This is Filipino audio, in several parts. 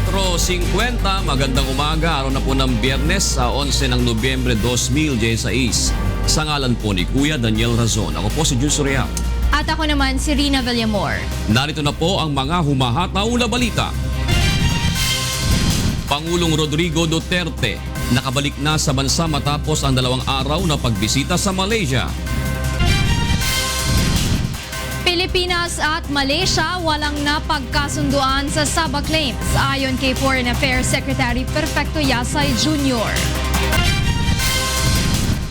4:50, magandang umaga, araw na po ng Biyernes sa 11 ng Nobyembre 2016. Sa ngalan po ni Kuya Daniel Razon, ako po si Jun Surya. At ako naman si Rina Villamor. Narito na po ang mga humahataw na balita. Pangulong Rodrigo Duterte nakabalik na sa bansa matapos ang 2 araw na pagbisita sa Malaysia. Pilipinas at Malaysia walang napagkasunduan sa Sabah claims ayon kay Foreign Affairs Secretary Perfecto Yasay Jr.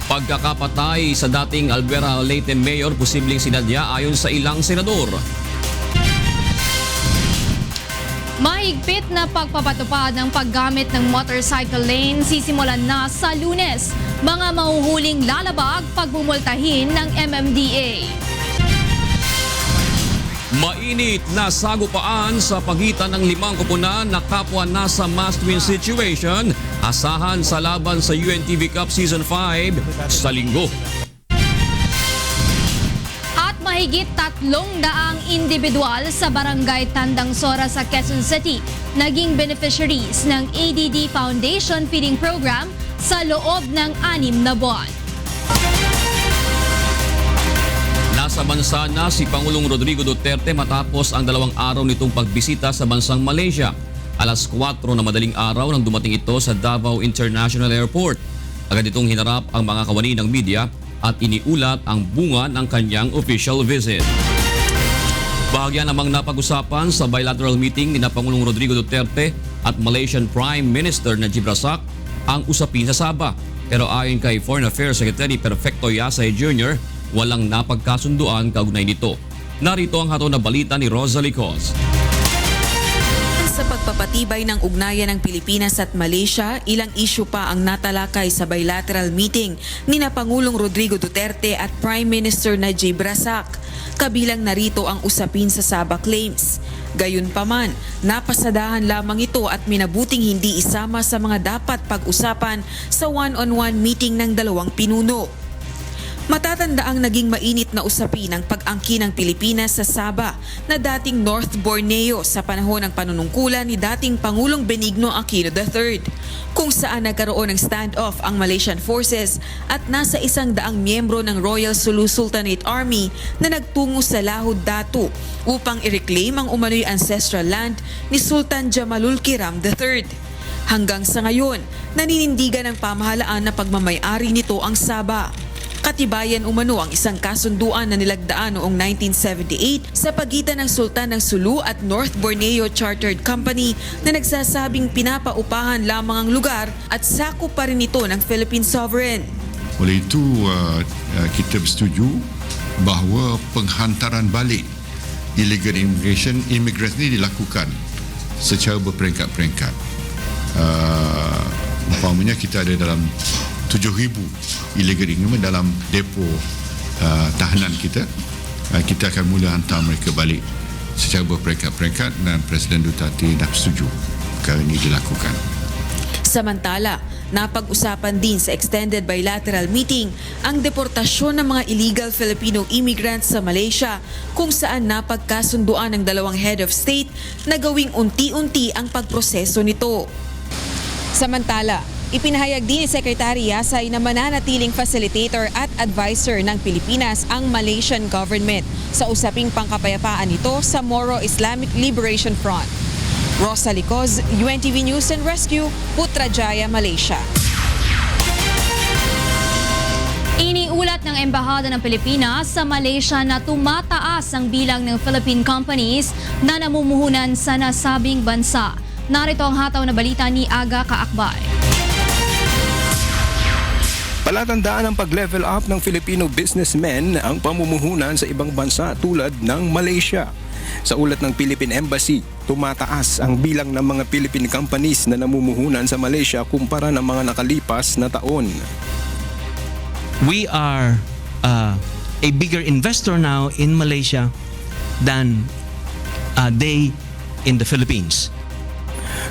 Pagkakapatay sa dating Albuera Leyte Mayor posibleng sinadya ayon sa ilang senador. Mahigpit na pagpapatupad ng paggamit ng motorcycle lane sisimulan na sa Lunes. Mga mahuhuling lalabag pagbumultahin ng MMDA. Mainit na sagupaan sa pagitan ng 5 koponan na kapwa nasa must-win situation. Asahan sa laban sa UNTV Cup Season 5 sa Linggo. At mahigit 300 individual sa Barangay Tandang Sora sa Quezon City naging beneficiaries ng ADD Foundation Feeding Program sa loob ng 6 na buwan. Nasa bansa na si Pangulong Rodrigo Duterte matapos ang 2 araw nitong pagbisita sa bansang Malaysia. Alas 4 na madaling araw nang dumating ito sa Davao International Airport. Agad itong hinarap ang mga kawani ng media at iniulat ang bunga ng kanyang official visit. Bahagya namang napag-usapan sa bilateral meeting ni Pangulong Rodrigo Duterte at Malaysian Prime Minister Najib Razak ang usapin sa Sabah. Pero ayon kay Foreign Affairs Secretary Perfecto Yasay Jr., walang napagkasunduan kaugnay nito. Narito ang hataw na balita ni Rosalie Cos. Sa pagpapatibay ng ugnayan ng Pilipinas at Malaysia, ilang isyu pa ang natalakay sa bilateral meeting ni Pangulong Rodrigo Duterte at Prime Minister Najib Razak. Kabilang narito ang usapin sa Sabah claims. Gayunpaman, napasadahan lamang ito at minabuting hindi isama sa mga dapat pag-usapan sa one-on-one meeting ng 2 pinuno. Matatanda ang naging mainit na usapin ng pag-angkin ng Pilipinas sa Sabah na dating North Borneo sa panahon ng panunungkulan ni dating Pangulong Benigno Aquino III, kung saan nagkaroon ng standoff ang Malaysian forces at nasa 100 miyembro ng Royal Sulu Sultanate Army na nagtungo sa Lahud Datu upang i-reclaim ang umano'y ancestral land ni Sultan Jamalul Kiram III. Hanggang sa ngayon, naninindigan ng pamahalaan na pagmamay-ari nito ang Sabah. Katibayan umano ang isang kasunduan na nilagdaan noong 1978 sa pagitan ng Sultan ng Sulu at North Borneo Chartered Company na nagsasabing pinapaupahan lamang ang lugar at sakop pa rin ito ng Philippine Sovereign. Oleh itu kita bersetuju bahawa penghantaran balik illegal immigration ini dilakukan secara berperingkat-peringkat. Umpamanya kita ada dalam 7,000 illegal immigran dalam depo tahanan kita. Kita akan mula hantar mereka balik secara berperingkat-peringkat dan Presiden Duterte dah setuju perkara ini dilakukan. Samantala, napag-usapan din sa extended bilateral meeting ang deportasyon ng mga illegal Filipino immigrants sa Malaysia, kung saan napagkasunduan ng 2 head of state na gawing unti-unti ang pagproseso nito. Samantala, ipinahayag din ni Secretary Yasay na mananatiling facilitator at advisor ng Pilipinas ang Malaysian government sa usaping pangkapayapaan nito sa Moro Islamic Liberation Front. Rosalie Cos, UNTV News and Rescue, Putrajaya, Malaysia. Iniulat ng Embahada ng Pilipinas sa Malaysia na tumataas ang bilang ng Philippine companies na namumuhunan sa nasabing bansa. Narito ang hataw na balita ni Aga Kaakbay. Palatandaan ang pag-level up ng Filipino businessmen ang pamumuhunan sa ibang bansa tulad ng Malaysia. Sa ulat ng Philippine Embassy, tumataas ang bilang ng mga Philippine companies na namumuhunan sa Malaysia kumpara ng mga nakalipas na taon. We are a bigger investor now in Malaysia than they in the Philippines.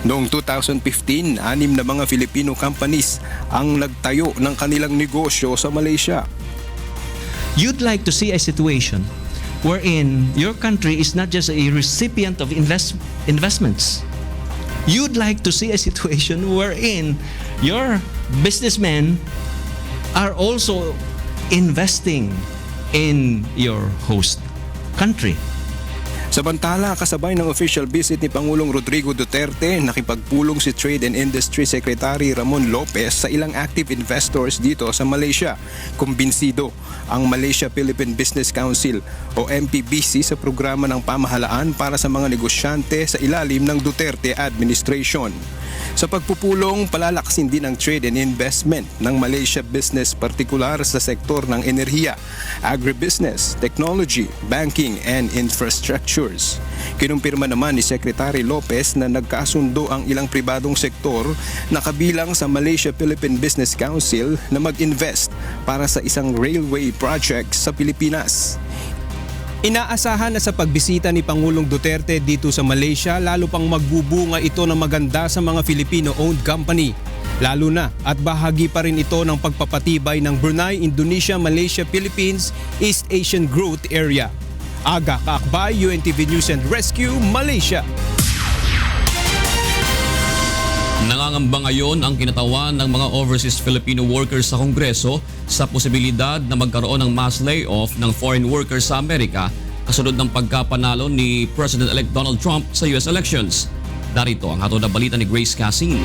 Noong 2015, 6 na mga Filipino companies ang nagtayo ng kanilang negosyo sa Malaysia. You'd like to see a situation wherein your country is not just a recipient of investments, you'd like to see a situation wherein your businessmen are also investing in your host country. Samantala, kasabay ng official visit ni Pangulong Rodrigo Duterte, nakipagpulong si Trade and Industry Secretary Ramon Lopez sa ilang active investors dito sa Malaysia. Kumbinsido ang Malaysia-Philippine Business Council o MPBC sa programa ng pamahalaan para sa mga negosyante sa ilalim ng Duterte administration. Sa pagpupulong, palalakasin din ang trade and investment ng Malaysia business partikular sa sektor ng enerhiya, agribusiness, technology, banking and infrastructures. Kinumpirma naman ni Secretary Lopez na nagkasundo ang ilang pribadong sektor na kabilang sa Malaysia-Philippine Business Council na mag-invest para sa isang railway project sa Pilipinas. Inaasahan na sa pagbisita ni Pangulong Duterte dito sa Malaysia, lalo pang magbubunga ito ng maganda sa mga Filipino-owned company. Lalo na at bahagi pa rin ito ng pagpapatibay ng Brunei, Indonesia, Malaysia, Philippines, East Asian Growth Area. Aga Kaakbay, UNTV News and Rescue, Malaysia. Nangangamba ngayon ang kinatawan ng mga overseas Filipino workers sa Kongreso sa posibilidad na magkaroon ng mass layoff ng foreign workers sa Amerika kasunod ng pagkapanalo ni President-elect Donald Trump sa US elections. Darito ang hatod na balita ni Grace Cassin.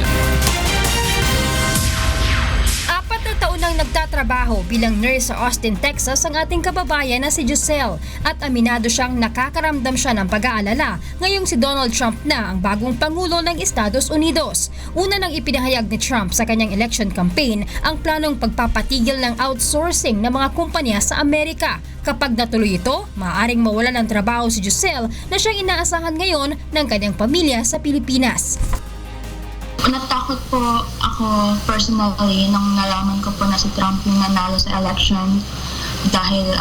4 na taon nang nagtatrabaho bilang nurse sa Austin, Texas ang ating kababayan na si Giselle at aminado siyang nakakaramdam siya ng pag-aalala ngayong si Donald Trump na ang bagong Pangulo ng Estados Unidos. Una nang ipinahayag ni Trump sa kanyang election campaign ang planong pagpapatigil ng outsourcing ng mga kumpanya sa Amerika. Kapag natuloy ito, maaaring mawalan ng trabaho si Giselle na siyang inaasahan ngayon ng kanyang pamilya sa Pilipinas. Natakot po ako personally nung nalaman ko po na si Trump yung nanalo sa election dahil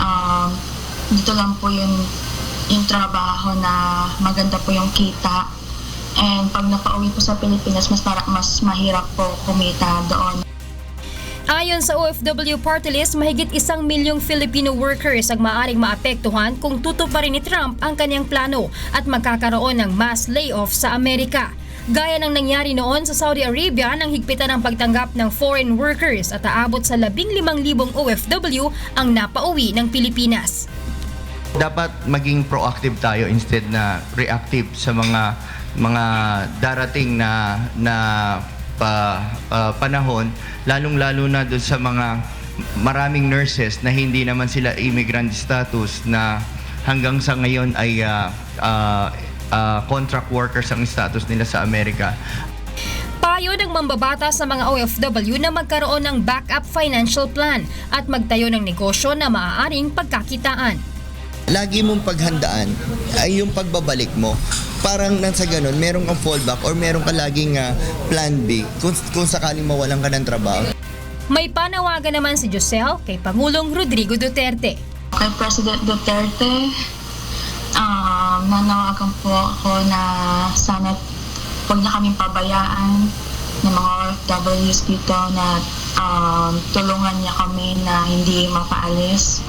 dito lang po yung trabaho na maganda po yung kita, and pag napauwi po sa Pilipinas mas mahirap po kumita doon. Ayon sa OFW Party List, mahigit 1 milyong Filipino workers ang maaaring maapektuhan kung tutuparin ni Trump ang kanyang plano at magkakaroon ng mass layoff sa Amerika. Gaya ng nangyari noon sa Saudi Arabia nang higpitan ang pagtanggap ng foreign workers at aabot sa 15,000 OFW ang napauwi ng Pilipinas. Dapat maging proactive tayo instead na reactive sa mga darating na panahon, lalong-lalo na doon sa mga maraming nurses na hindi naman sila immigrant status na hanggang sa ngayon ay contract workers ang status nila sa Amerika. Payo ng mambabata sa mga OFW na magkaroon ng backup financial plan at magtayo ng negosyo na maaaring pagkakitaan. Lagi mong paghandaan ay yung pagbabalik mo. Parang nang sa ganun, meron kang fallback or meron ka laging plan B kung sakaling mawalan ka ng trabaho. May panawagan naman si Giselle kay Pangulong Rodrigo Duterte. Kay President Duterte, nanawagan po ako na sana huwag na kaming pabayaan ng mga OFWs dito na tulungan niya kami na hindi mapaalis.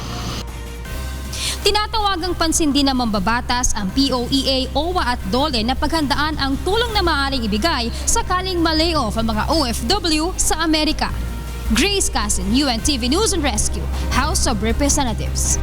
Tinatawagang pansin din ng mambabatas ang POEA, OWA at DOLE na paghandaan ang tulong na maaaring ibigay sakaling ma-layoff ang mga OFW sa Amerika. Grace Cassin, UNTV News and Rescue, House of Representatives.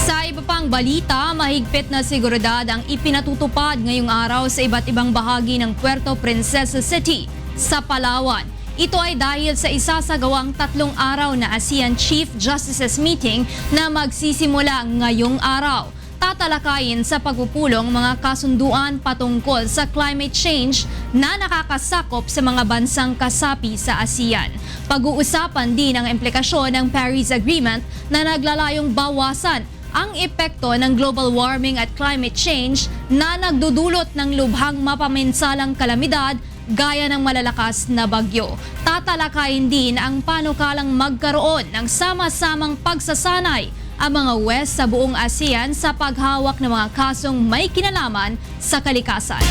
Sa iba pang balita, mahigpit na seguridad ang ipinatutupad ngayong araw sa iba't ibang bahagi ng Puerto Princesa City sa Palawan. Ito ay dahil sa isasagawang 3 araw na ASEAN Chief Justices Meeting na magsisimula ngayong araw. Tatalakayin sa pagpupulong mga kasunduan patungkol sa climate change na nakakasakop sa mga bansang kasapi sa ASEAN. Pag-uusapan din ang implikasyon ng Paris Agreement na naglalayong bawasan ang epekto ng global warming at climate change na nagdudulot ng lubhang mapaminsalang kalamidad gaya ng malalakas na bagyo. Tatalakayin din ang panukalang magkaroon ng sama-samang pagsasanay ang mga West sa buong ASEAN sa paghawak ng mga kasong may kinalaman sa kalikasan.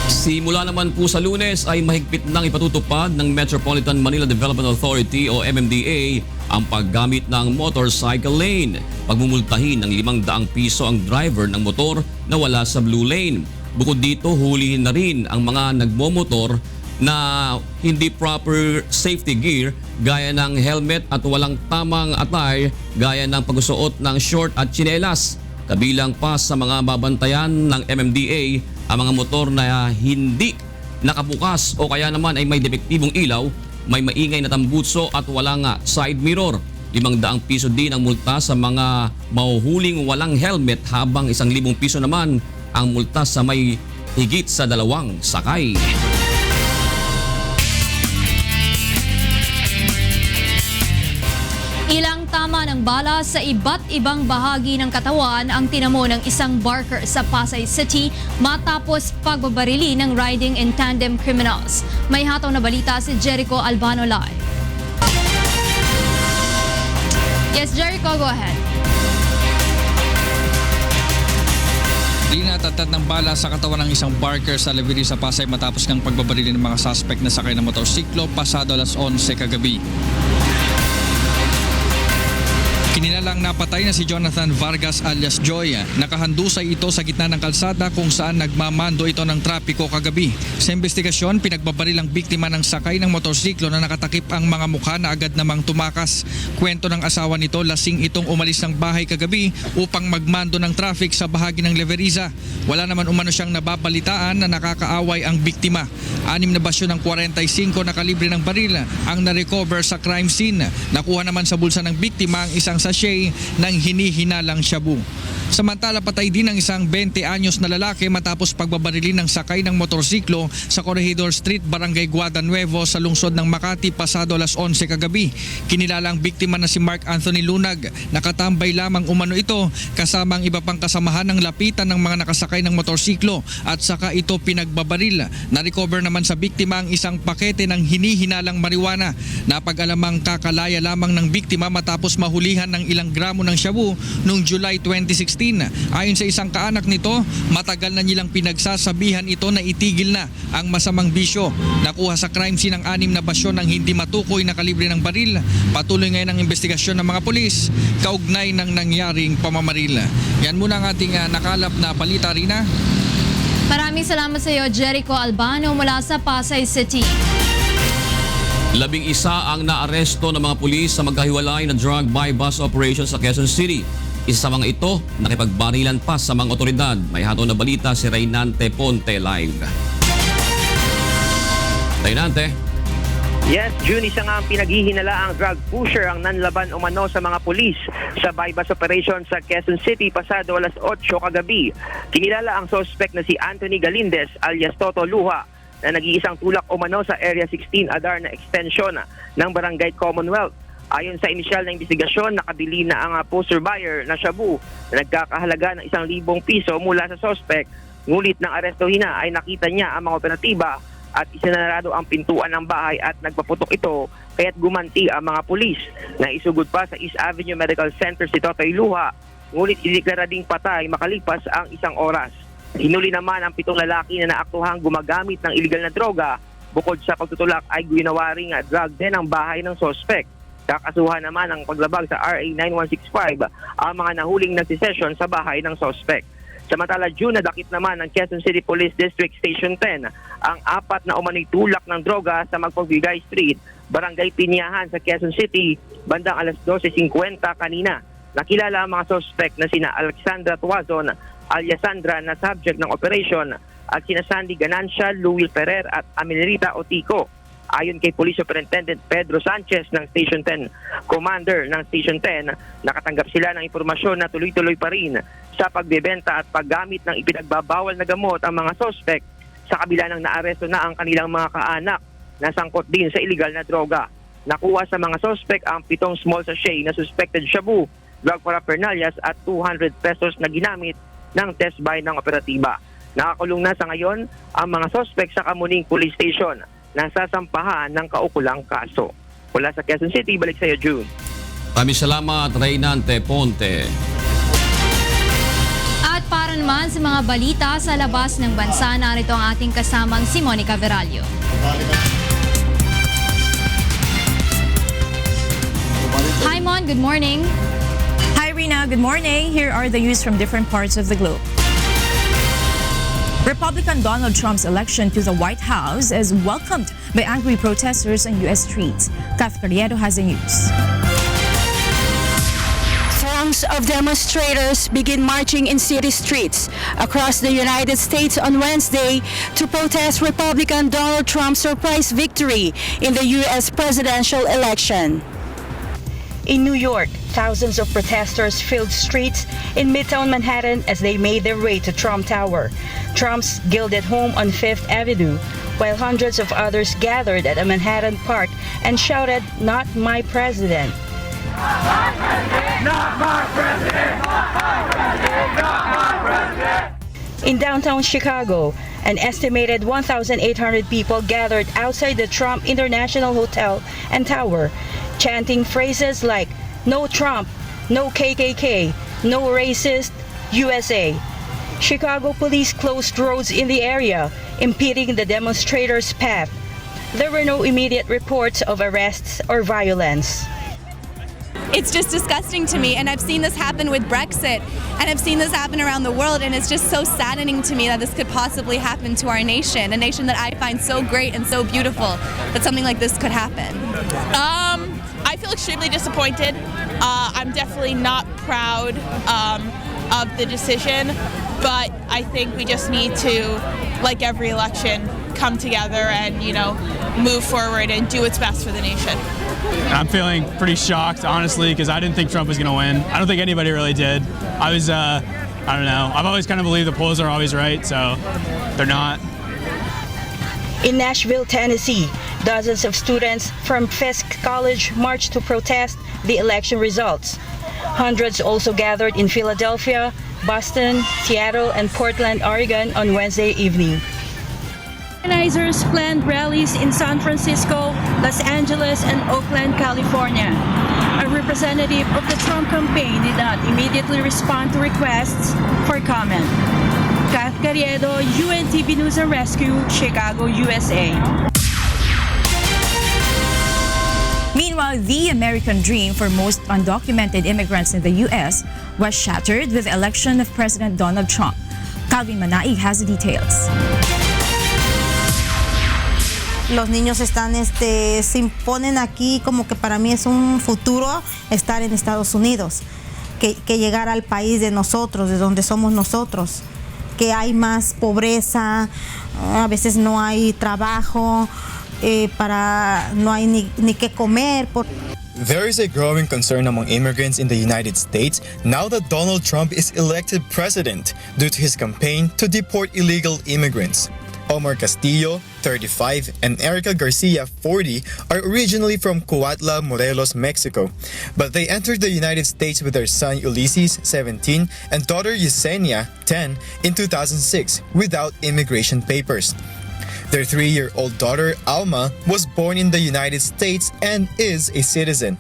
Simula naman po sa Lunes ay mahigpit nang ipatutupad ng Metropolitan Manila Development Authority o MMDA ang paggamit ng motorcycle lane. Pagmumultahin ng 500 piso ang driver ng motor na wala sa blue lane. Bukod dito, hulihin na rin ang mga nagmomotor na hindi proper safety gear gaya ng helmet at walang tamang attire gaya ng pagsusuot ng short at tsinelas. Kabilang pa sa mga babantayan ng MMDA ang mga motor na hindi nakabukas o kaya naman ay may depektibong ilaw, may maingay na tambutso at walang side mirror. 500 piso din ang multa sa mga mahuhuling walang helmet habang 1,000 piso naman ang multa sa may higit sa 2 sakay. Ilang tama ng bala sa iba't ibang bahagi ng katawan ang tinamo ng isang barker sa Pasay City matapos pagbabarili ng riding in tandem criminals. May hataw na balita si Jericho Albano live. Yes, Jericho, go ahead. Di natatad ng bala sa katawan ng isang barker sa Leviri sa Pasay matapos ng pagbabarili ng mga suspect na sakay ng motorsiklo pasado alas 11 kagabi. Kinilalang napatay na si Jonathan Vargas alias Joy. Nakahandusay ito sa gitna ng kalsada kung saan nagmamando ito ng trapiko kagabi. Sa investigasyon, pinagbabaril ang biktima ng sakay ng motorsiklo na nakatakip ang mga mukha na agad namang tumakas. Kwento ng asawa nito, lasing itong umalis ng bahay kagabi upang magmando ng traffic sa bahagi ng Leveriza. Wala naman umano siyang nababalitaan na nakakaaway ang biktima. 6 na basyo ng 45 na kalibre ng baril ang na-recover sa crime scene. Nakuha naman sa bulsa ng biktima ang isang sachet ng hinihinalang shabu. Samantala, patay din ang isang 20 anyos na lalaki matapos pagbabarilin ng sakay ng motorsiklo sa Corregidor Street, Barangay Guada Nuevo sa lungsod ng Makati pasado alas 11 kagabi. Kinilala ang biktima na si Mark Anthony Lunag. Nakatambay lamang umano ito kasama ang iba pang kasamahan ng lapitan ng mga nakasakay ng motorsiklo at saka ito pinagbabaril. Na-recover naman sa biktima ang isang pakete ng hinihinalang marijuana. Napag-alamang kakalaya lamang ng biktima matapos mahulihan ng ilang gramo ng shabu noong July 2016. Ayon sa isang kaanak nito, matagal na nilang pinagsasabihan ito na itigil na ang masamang bisyo. Nakuha sa crime scene ang 6 na basyo ng hindi matukoy na kalibre ng baril. Patuloy ngayon ang investigasyon ng mga pulis kaugnay ng nangyaring pamamaril. Yan muna ang ating nakalap na balita, Rina. Maraming salamat sa iyo, Jericho Albano mula sa Pasay City. 11 ang naaresto ng mga pulis sa magkahiwalay na drug buy bust operation sa Quezon City. Isa sa mga ito, nakipagbarilan pa sa mga otoridad. May hataw na balita si Reynante Ponte live. Reynante. Yes, June, isa nga ang pinaghihinala ang drug pusher ang nanlaban umano sa mga pulis sa buy-bust operation sa Quezon City pasado alas 8 kagabi. Kinilala ang suspect na si Anthony Galindez alias Toto Luha na nag-iisang tulak umano sa Area 16 Adarna Extension ng Barangay Commonwealth. Ayon sa inisyal na investigasyon, nakabili na ang poster buyer na shabu na nagkakahalaga ng 1,000 piso mula sa suspect. Ngulit ng arestuhin na ay nakita niya ang mga operatiba at isinarado ang pintuan ng bahay at nagpaputok ito kaya't gumanti ang mga pulis. Naisugod pa sa East Avenue Medical Center si Totoy Luha, ngulit ideklara ding patay makalipas ang 1 oras. Hinuli naman ang 7 lalaki na naaktuhang gumagamit ng iligal na droga. Bukod sa pagtutulak ay ginawa ring drug din ang bahay ng suspect. Kakasuhan naman ang paglabag sa RA 9165 ang mga nahuling nagsisesyon sa bahay ng suspect. Samantala, June, nadakip naman ng Quezon City Police District Station 10 ang 4 na umano'y tulak ng droga sa Magpagbigay Street, Barangay Pinyahan sa Quezon City, bandang alas 12:50 kanina. Nakilala ang mga suspect na sina Alexandra Tuazon, alias Sandra na subject ng operation at sina Sandy Ganancia, Louis Ferrer at Aminerita Otico. Ayon kay Police Superintendent Pedro Sanchez ng Station 10, Commander ng Station 10, nakatanggap sila ng impormasyon na tuloy-tuloy pa rin sa pagbebenta at paggamit ng ipinagbabawal na gamot ang mga suspect sa kabila ng naaresto na ang kanilang mga kaanak na sangkot din sa illegal na droga. Nakuha sa mga suspect ang 7 small sachet na suspected shabu, drug paraphernalias at 200 pesos na ginamit ng test buy ng operatiba. Nakakulong na sa ngayon ang mga suspect sa Kamuning Police Station. Nasasampahan ng kaukulang kaso. Mula sa Quezon City, balik sa iyo, June. Maraming salamat, Reynante Ponte. At para naman sa mga balita sa labas ng bansa, narito ang ating kasamang si Monica Veralio. Filemon, good morning. Hi Rina, good morning. Here are the news from different parts of the globe. Republican Donald Trump's election to the White House is welcomed by angry protesters on U.S. streets. Kath Carriedo has the news. Throngs of demonstrators begin marching in city streets across the United States on Wednesday to protest Republican Donald Trump's surprise victory in the U.S. presidential election. In New York, thousands of protesters filled streets in Midtown Manhattan as they made their way to Trump Tower, Trump's gilded home on Fifth Avenue, while hundreds of others gathered at a Manhattan park and shouted, "Not my president." Not my president! Not my president! Not my president! Not my president! In downtown Chicago, an estimated 1,800 people gathered outside the Trump International Hotel and Tower, chanting phrases like, "No Trump, no KKK, no racist, USA." Chicago police closed roads in the area, impeding the demonstrators' path. There were no immediate reports of arrests or violence. It's just disgusting to me, and I've seen this happen with Brexit, and I've seen this happen around the world, and it's just so saddening to me that this could possibly happen to our nation, a nation that I find so great and so beautiful, that something like this could happen. I feel extremely disappointed. I'm definitely not proud of the decision, but I think we just need to, like every election, come together and, move forward and do what's best for the nation. I'm feeling pretty shocked, honestly, because I didn't think Trump was going to win. I don't think anybody really did. I don't know. I've always kind of believed the polls are always right, so they're not. In Nashville, Tennessee, dozens of students from Fisk College marched to protest the election results. Hundreds also gathered in Philadelphia, Boston, Seattle, and Portland, Oregon on Wednesday evening. Organizers planned rallies in San Francisco, Los Angeles, and Oakland, California. A representative of the Trump campaign did not immediately respond to requests for comment. Kath Carriedo, UNTV News and Rescue, Chicago, USA. Meanwhile, the American dream for most undocumented immigrants in the U.S. was shattered with the election of President Donald Trump. Calvin Manaig has the details. Los niños están, se imponen aquí como que para mí es un futuro estar en Estados Unidos, que llegar al país de nosotros, de donde somos nosotros, que hay más pobreza, a veces no hay trabajo, no hay ni qué comer. There is a growing concern among immigrants in the United States now that Donald Trump is elected president due to his campaign to deport illegal immigrants. Omar Castillo, 35, and Erica Garcia, 40, are originally from Cuautla, Morelos, Mexico, but they entered the United States with their son Ulysses, 17, and daughter Yesenia, 10, in 2006 without immigration papers. Their 3-year-old daughter, Alma, was born in the United States and is a citizen.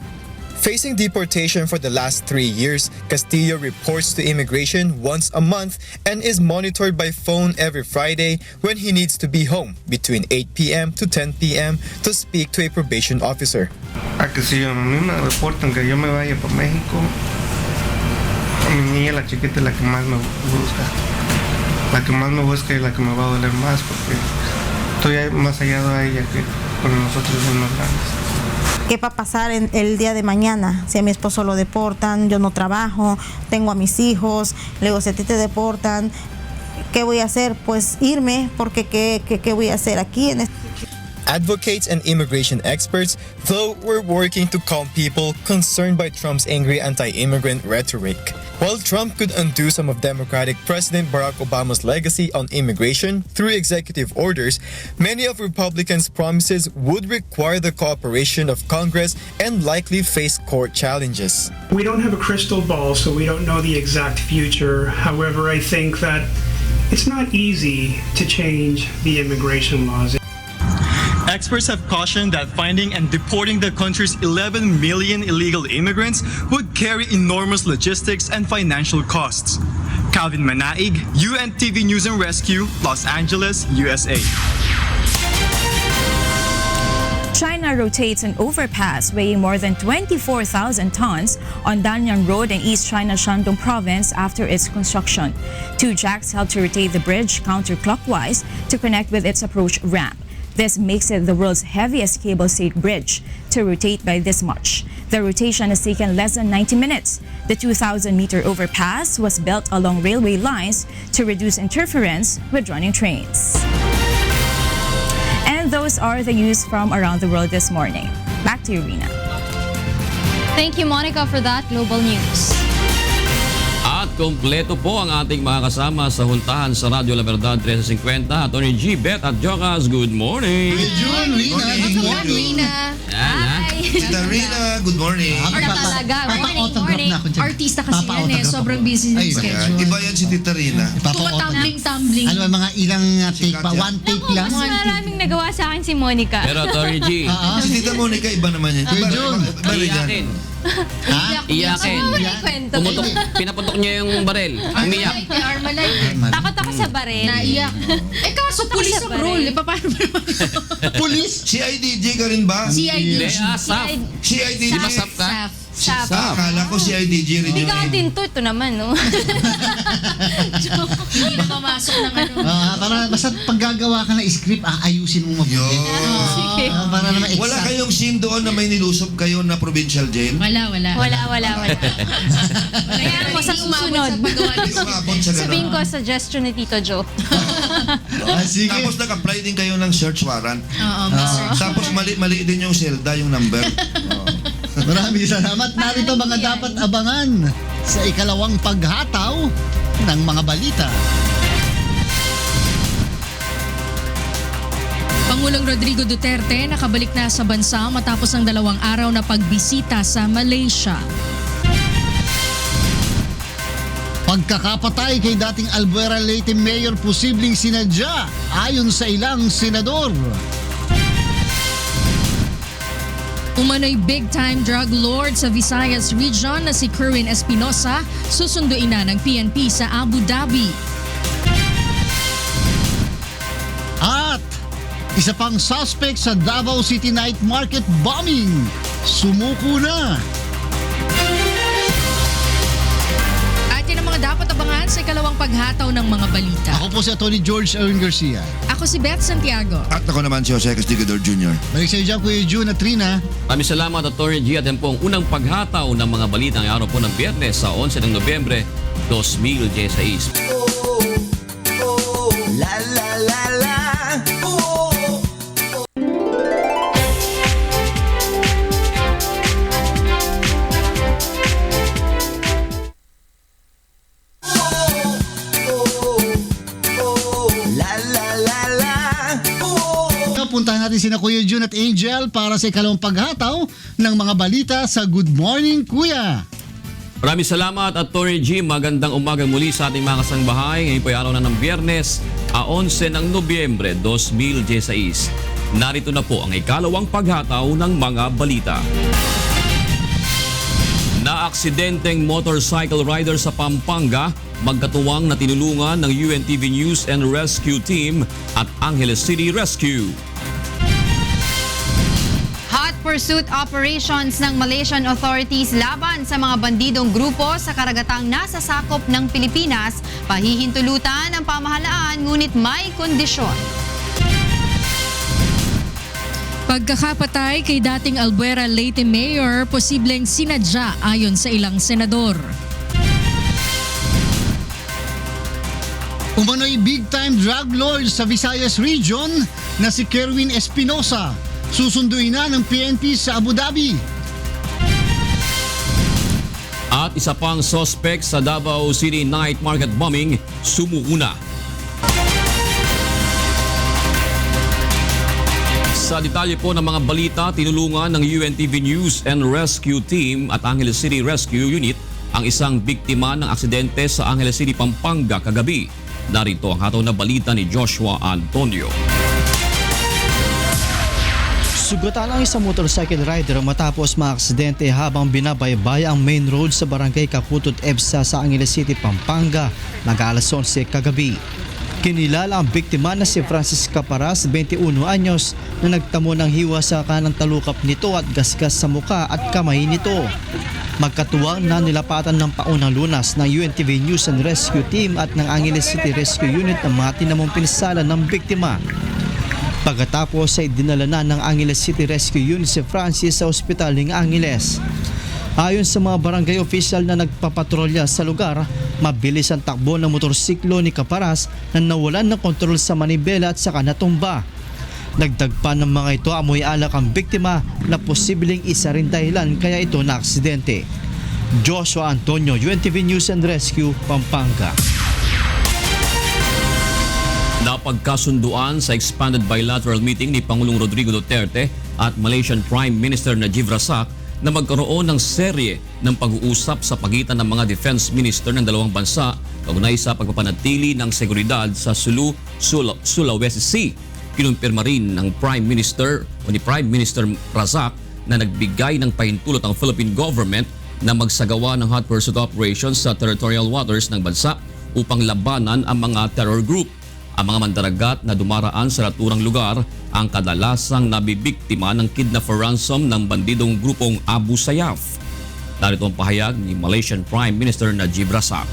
Facing deportation for the last 3 years, Castillo reports to immigration once a month and is monitored by phone every Friday when he needs to be home between 8 p.m. to 10 p.m. to speak to a probation officer. A Castillo, a mí me reportan que yo me vaya para México. Mi niña, la chiquita, es la que más me busca. La que más me busca y la que me va a doler más porque estoy más hallado a ella que con nosotros más grandes. ¿Qué va a pasar el día de mañana? Si a mi esposo lo deportan, yo no trabajo, tengo a mis hijos, luego si a ti te deportan, ¿qué voy a hacer? Pues irme, porque ¿qué voy a hacer aquí en este... Advocates and immigration experts, though, were working to calm people concerned by Trump's angry anti-immigrant rhetoric. While Trump could undo some of Democratic President Barack Obama's legacy on immigration through executive orders, many of Republicans' promises would require the cooperation of Congress and likely face court challenges. We don't have a crystal ball, so we don't know the exact future. However, I think that it's not easy to change the immigration laws. Experts have cautioned that finding and deporting the country's 11 million illegal immigrants would carry enormous logistics and financial costs. Calvin Manaig, UNTV News and Rescue, Los Angeles, USA. China rotates an overpass weighing more than 24,000 tons on Danyang Road in East China's Shandong province after its construction. 2 jacks help to rotate the bridge counterclockwise to connect with its approach ramp. This makes it the world's heaviest cable-stayed bridge to rotate by this much. The rotation has taken less than 90 minutes. The 2,000-meter overpass was built along railway lines to reduce interference with running trains. And those are the news from around the world this morning. Back to you, Rina. Thank you, Monica, for that global news. At kompleto po ang ating mga kasama sa huntahan sa Radyo La Verdad 1350. Attorney G, Beth at Jocas, good morning. Good morning, Rina. Good morning. Tita Rina, good morning. Morning. Artista kasi yan eh. Sobrang busy ng schedule. Iba yan si Tita Rina. Tumatumbling-tumbling. Ano mga ilang take pa? One take lang? Mas maraming nagawa sa akin si Monica. Pero Attorney G, Si Tita Monica, iba naman yan. iyakin. Iyakin. Pinaputok niya yung barel. Umiyak. Takot ako sa barel. Naiyak. Kaso pulis ang role. Paano ba naman? Pulis? CIDJ ka rin ba? CIDJ. CIDJ. Di ba SAF ka? Staff. Akala ko CIDJ rin Hindi yun. ka atin to. Ito naman, no? Hindi na mamasok ng ano. Para basta paggagawa ka ng script, ayusin mo mabuti. Para naman exact. Wala kayong scene doon na may nilusob kayo na provincial jail? Wala. Kaya ako sa susunod. Sabihin Sabihin ko suggestion ni Tito Joe. Sige. Tapos nag-apply din kayo ng search warrant. Tapos Tapos mali din yung selda, yung number. Maraming salamat. Narito mga dapat abangan sa ikalawang paghataw ng mga balita. Pangulong Rodrigo Duterte nakabalik na sa bansa matapos ang 2 araw na pagbisita sa Malaysia. Pagkakapatay kay dating Albuera Leyte Mayor posibleng sinadya ayon sa ilang senador. Umano'y big-time drug lord sa Visayas region na si Kerwin Espinosa susunduin na ng PNP sa Abu Dhabi. At isa pang suspect sa Davao City Night Market bombing sumuko na. At yan ang mga dapat abangan sa ikalawang paghataw ng mga balita. Ako po si Atty. George Erwin Garcia. Ako si Beth Santiago. At ako naman si Jose Castigador Jr. Balik sa iyo dyan, Kuya June at Trina. Maraming salamat, Attorney G. At yan po ang unang paghataw ng mga balita ng araw po ng Biyernes sa 11 ng Nobyembre 2016. La la la la. Puntahan natin sina Kuya June at Angel para sa ikalawang paghataw ng mga balita sa Good Morning Kuya. Maraming salamat, Attorney G. Magandang umaga muli sa ating mga kasangbahay. Ngayon po ay araw na ng Biyernes, 11 ng Nobyembre 2016. Narito na po ang ikalawang paghataw ng mga balita. Naaksidenteng motorcycle rider sa Pampanga, magkatuwang na tinulungan ng UNTV News and Rescue Team at Angeles City Rescue. Hot pursuit operations ng Malaysian authorities laban sa mga bandidong grupo sa karagatang nasa sakop ng Pilipinas, pahihintulutan ng pamahalaan ngunit may kondisyon. Pagkakapatay kay dating Albuera Leyte Mayor posibleng sinadya ayon sa ilang senador. Umano'y big-time drug lord sa Visayas region na si Kerwin Espinosa. Susunduin na ng PNP sa Abu Dhabi. At isa pang suspect sa Davao City Night Market bombing, sumuko na. Sa detalye po ng mga balita, tinulungan ng UNTV News and Rescue Team at Angeles City Rescue Unit ang isang biktima ng aksidente sa Angeles City, Pampanga kagabi. Narito ang hataw na balita ni Joshua Antonio. Sugatan ang isang motorcycle rider matapos maaksidente habang binabaybay ang main road sa barangay Kaputot, EBSA sa Angeles City, Pampanga mag-alas 11 kagabi. Kinilala ang biktima na si Francis Caparas, 21 anyos, na nagtamo ng hiwa sa kanang talukap nito at gasgas sa muka at kamay nito. Magkatuwang na nilapatan ng paunang lunas ng UNTV News and Rescue Team at ng Angeles City Rescue Unit ang mga tinamong pinsala ng biktima. Pagkatapos ay dinala na ng Angeles City Rescue Unit si Francis sa ospital ng Angeles. Ayon sa mga barangay official na nagpapatrolya sa lugar, mabilis ang takbo ng motorsiklo ni Caparas na nawalan ng kontrol sa manibela at saka natumba. Dagdag pa ng mga ito, amoy alak ang biktima na posibleng isa rin dahilan kaya ito na aksidente. Joshua Antonio, UNTV News and Rescue, Pampanga. Napagkasunduan sa expanded bilateral meeting ni Pangulong Rodrigo Duterte at Malaysian Prime Minister Najib Razak na magkaroon ng serye ng pag-uusap sa pagitan ng mga defense minister ng dalawang bansa kaugnay sa pagpapanatili ng seguridad sa Sulawesi Sea. Kinumpirma rin ng Prime Minister Razak na nagbigay ng pahintulot ang Philippine government na magsagawa ng hot pursuit operations sa territorial waters ng bansa upang labanan ang mga terror group. Ang mga mandaragat na dumaraan sa naturang lugar ang kadalasang nabibiktima ng kidnap for ransom ng bandidong grupong Abu Sayyaf. Narito ang pahayag ni Malaysian Prime Minister Najib Razak.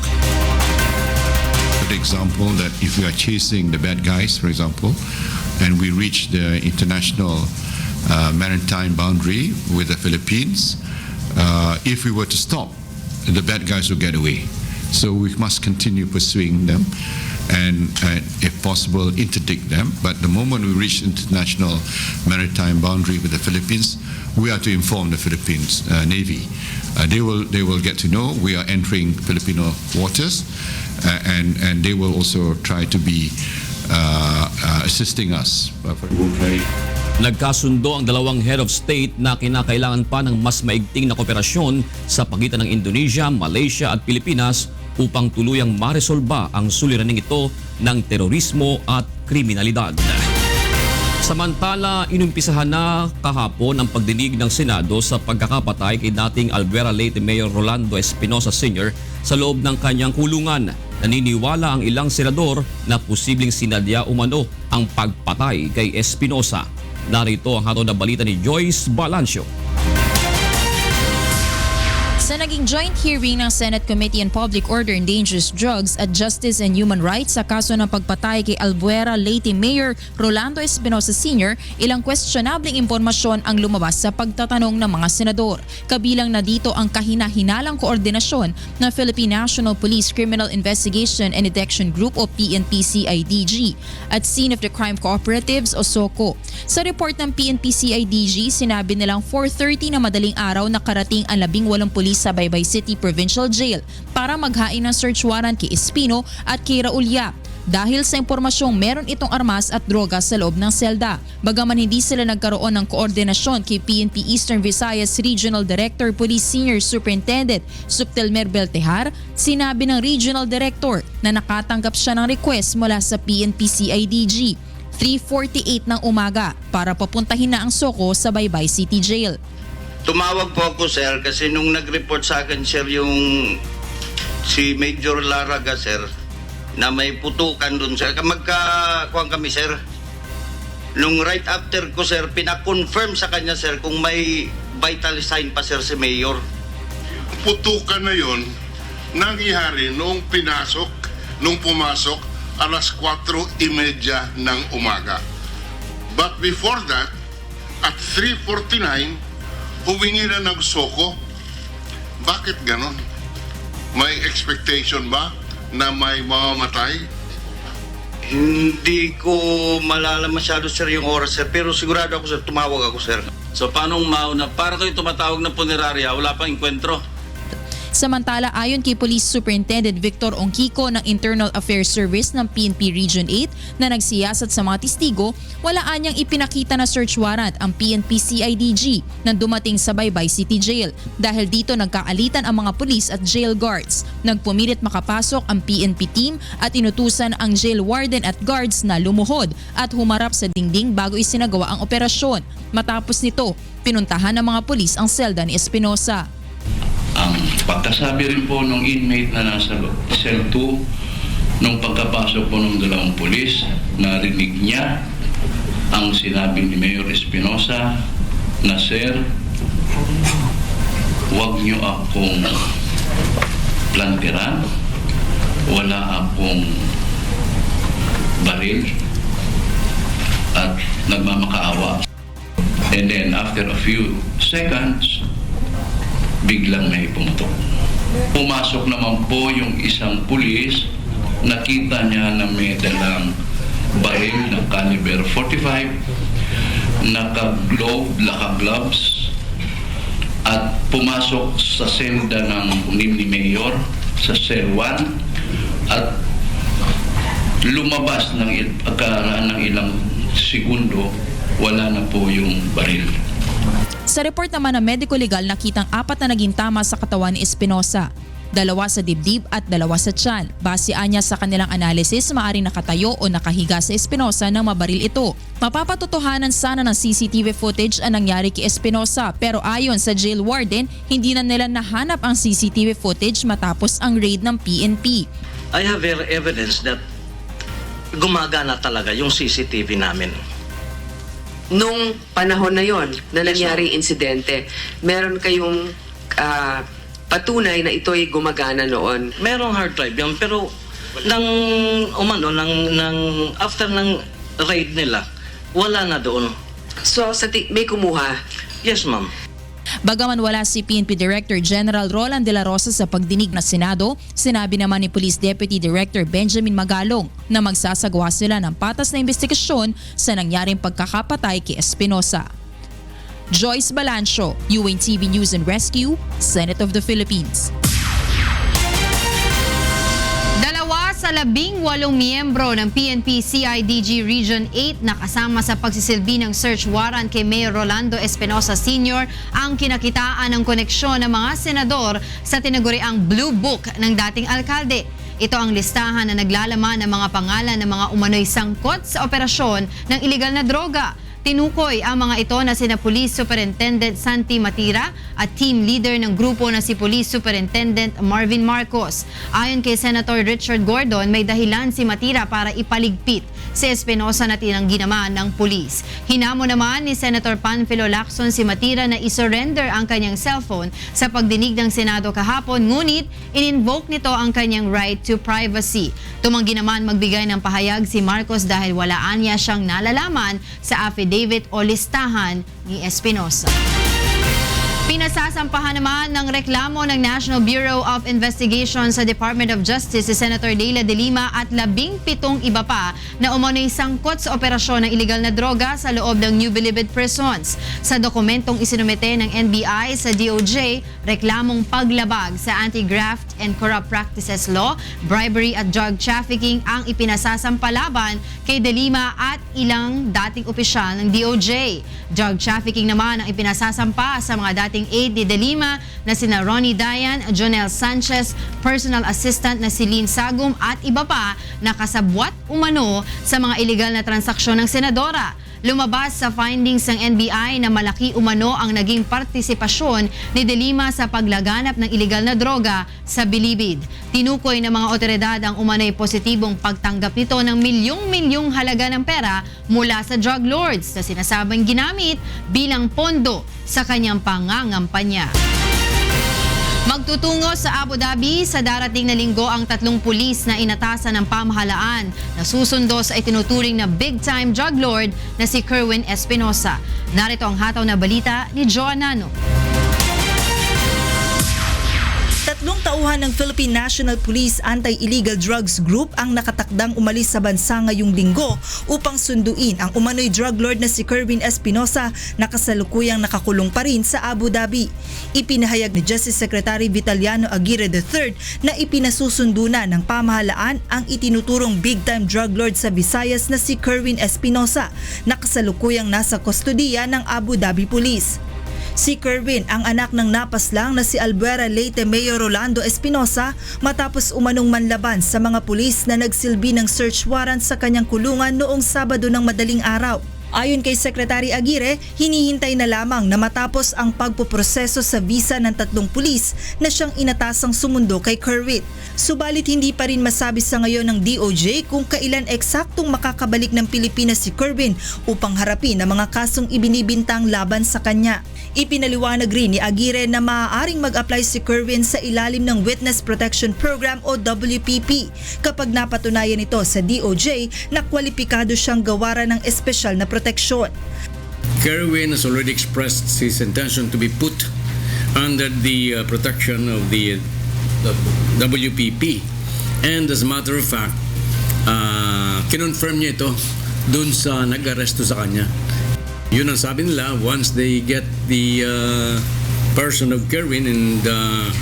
For example, that if we are chasing the bad guys, for example, and we reach the international maritime boundary with the Philippines, if we were to stop, the bad guys will get away. So we must continue pursuing them and if possible interdict them. But the moment we reach international maritime boundary with the Philippines, we are to inform the Philippines Navy. They will get to know we are entering Filipino waters, and they will also try to be assisting us. Nagkasundo ang dalawang head of state na kinakailangan pa ng mas maigting na kooperasyon sa pagitan ng Indonesia, Malaysia at Pilipinas upang tuluyang maresolba ang suliraning ito ng terorismo at kriminalidad. Samantala, inumpisahan na kahapon ang pagdinig ng Senado sa pagkakapatay kay dating Albuera Leyte Mayor Rolando Espinosa Sr. sa loob ng kanyang kulungan. Naniniwala ang ilang senador na posibleng sinadya umano ang pagpatay kay Espinosa. Narito ang hatod na balita ni Joyce Balancio. Sa naging joint hearing ng Senate Committee on Public Order and Dangerous Drugs at Justice and Human Rights sa kaso ng pagpatay kay Albuera Leyte Mayor Rolando Espinosa Sr., ilang questionableng impormasyon ang lumabas sa pagtatanong ng mga senador. Kabilang na dito ang kahina-hinalang koordinasyon ng Philippine National Police Criminal Investigation and Detection Group o PNP-CIDG at Scene of the Crime Cooperatives o SOCO. Sa report ng PNP-CIDG, sinabi nilang 4:30 na madaling araw nakarating ang 18 pulis sa Baybay City Provincial Jail para maghain ng search warrant kay Espino at kay Raul Yap dahil sa impormasyong meron itong armas at droga sa loob ng selda. Bagaman hindi sila nagkaroon ng koordinasyon kay PNP Eastern Visayas Regional Director Police Senior Superintendent Suptelmer Beltehar, sinabi ng Regional Director na nakatanggap siya ng request mula sa PNP-CIDG 3:48 ng umaga para papuntahin na ang SOCO sa Baybay City Jail. Tumawag po ako, sir, kasi nung nag-report sa akin, sir, yung si Major Laraga, sir, na may putukan dun, sir. Magkakuhan kami, sir. Nung right after ko, sir, pinakonfirm sa kanya, sir, kung may vital sign pa, sir, si Mayor. Putukan na yon nangyari nung pumasok, alas 4:30 ng umaga. But before that, at 3:49, humingi na ng SOCO. Bakit ganon? May expectation ba na may mamamatay? Hindi ko malala masyado, sir, yung oras, sir. Pero sigurado ako, sir, tumawag ako, sir. So paano mauna? Para kayo tumatawag ng punerarya, wala pang enkwentro? Samantala, ayon kay Police Superintendent Victor Ongkiko ng Internal Affairs Service ng PNP Region 8 na nagsiyasat sa mga testigo, wala anyang ipinakita na search warrant ang PNP-CIDG nang dumating sa Baybay City Jail. Dahil dito nagkaalitan ang mga pulis at jail guards. Nagpumilit makapasok ang PNP team at inutusan ang jail warden at guards na lumuhod at humarap sa dingding bago isinagawa ang operasyon. Matapos nito, pinuntahan ng mga pulis ang selda ni Espinosa. Ang pagkasabi rin po ng inmate na nasa cell 2 Nung pagkapasok po ng dalawang pulis, narinig niya ang sinabi ni Mayor Espinosa na, "Sir, huwag niyo akong planteran, wala akong baril at nagmamakaawa." And then after a few seconds, biglang may pumutok. Pumasok naman po yung isang pulis, nakita niya na may dalang baril ng caliber 45, naka-gloves, at pumasok sa selda ng ni Mayor sa cell 1 at lumabas ng pagkaraan ng ilang segundo, wala na po yung baril. Sa report naman ng medico legal, nakitang 4 na naging tama sa katawan ni Espinosa. 2 sa dibdib at 2 sa tiyan. Base anya sa kanilang analysis, maaaring nakatayo o nakahiga sa Espinosa nang mabaril ito. Mapapatotohanan sana ng CCTV footage ang nangyari kay Espinosa, pero ayon sa jail warden, hindi na nila nahanap ang CCTV footage matapos ang raid ng PNP. I have evidence that gumagana talaga yung CCTV namin. Nung panahon na yon na nangyari insidente, meron kayong patunay na ito'y gumagana noon? Merong hard drive yan, pero after ng raid nila, wala na doon. So, may kumuha? Yes, ma'am. Bagaman wala si PNP Director General Roland de la Rosa sa pagdinig na Senado, sinabi naman ni Police Deputy Director Benjamin Magalong na magsasagawa sila ng patas na investigasyon sa nangyaring pagkakapatay kay Espinosa. Joyce Balancio, UNTV News and Rescue, Senate of the Philippines. 2 sa 18 miyembro ng PNP CIDG Region 8 na kasama sa pagsisilbi ng search warrant kay Mayor Rolando Espinosa Sr. ang kinakitaan ng koneksyon ng mga senador sa tinaguriang Blue Book ng dating alkalde. Ito ang listahan na naglalaman ng mga pangalan ng mga umano'y sangkot sa operasyon ng iligal na droga. Tinukoy ang mga ito na sina Police Superintendent Santi Matira at team leader ng grupo na si Police Superintendent Marvin Marcos. Ayon kay Senator Richard Gordon, may dahilan si Matira para ipaligpit si Espinosa na tinanggi naman ng pulis. Hinamo naman ni Senator Panfilo Lacson si Matira na isurrender ang kanyang cellphone sa pagdinig ng Senado kahapon, ngunit in-invoke nito ang kanyang right to privacy. Tumanggi naman magbigay ng pahayag si Marcos dahil walaan niya siyang nalalaman sa affidavit o listahan ni Espinosa. Pinasasampahan naman ng reklamo ng National Bureau of Investigation sa Department of Justice si Senator Leila de Lima at 17 iba pa na umano'y sangkot sa operasyon ng iligal na droga sa loob ng New Bilibid prisons. Sa dokumentong isinumite ng NBI sa DOJ, reklamong paglabag sa Anti-Graft and Corrupt Practices Law, bribery at drug trafficking ang ipinasasampalaban kay de Lima at ilang dating opisyal ng DOJ. Drug trafficking naman ang ipinasasampa sa mga dating aide ni de Lima na sina Ronnie Dayan, Jonel Sanchez, personal assistant na si Lynn Sagum at iba pa na kasabwat umano sa mga iligal na transaksyon ng senadora. Lumabas sa findings ng NBI na malaki umano ang naging partisipasyon ni de Lima sa paglaganap ng iligal na droga sa Bilibid. Tinukoy ng mga otoridad ang umano'y positibong pagtanggap nito ng milyong-milyong halaga ng pera mula sa drug lords na sinasabing ginamit bilang pondo sa kanyang pangangampanya. Magtutungo sa Abu Dhabi sa darating na linggo ang 3 pulis na inatasan ng pamahalaan na susundo sa itinuturing na big-time drug lord na si Kerwin Espinosa. Narito ang hataw na balita ni Joanano. 3 tauhan ng Philippine National Police Anti-Illegal Drugs Group ang nakatakdang umalis sa bansa ngayong linggo upang sunduin ang umano'y drug lord na si Kerwin Espinosa na kasalukuyang nakakulong pa rin sa Abu Dhabi. Ipinahayag ni Justice Secretary Vitaliano Aguirre III na ipinasusundo na ng pamahalaan ang itinuturong big-time drug lord sa Visayas na si Kerwin Espinosa na kasalukuyang nasa kustodiya ng Abu Dhabi Police. Si Kerwin ang anak ng napaslang na si Albuera Leyte Mayor Rolando Espinosa matapos umanong manlaban sa mga pulis na nagsilbi ng search warrant sa kanyang kulungan noong Sabado ng madaling araw. Ayon kay Secretary Aguirre, hinihintay na lamang na matapos ang pagpoproseso sa visa ng 3 pulis na siyang inatasang sumundo kay Kerwin. Subalit hindi pa rin masabi sa ngayon ng DOJ kung kailan eksaktong makakabalik ng Pilipinas si Kerwin upang harapin ang mga kasong ibinibintang laban sa kanya. Ipinaliwanag rin ni Aguirre na maaaring mag-apply si Kerwin sa ilalim ng Witness Protection Program o WPP kapag napatunayan ito sa DOJ na kwalipikado siyang gawaran ng espesyal na proteksyon. Kerwin has already expressed his intention to be put under the protection of the WPP, and as a matter of fact, kinonfirm niya ito dun sa nag-aresto sa kanya. Yun ang sabi nila, once they get the person of Kerwin and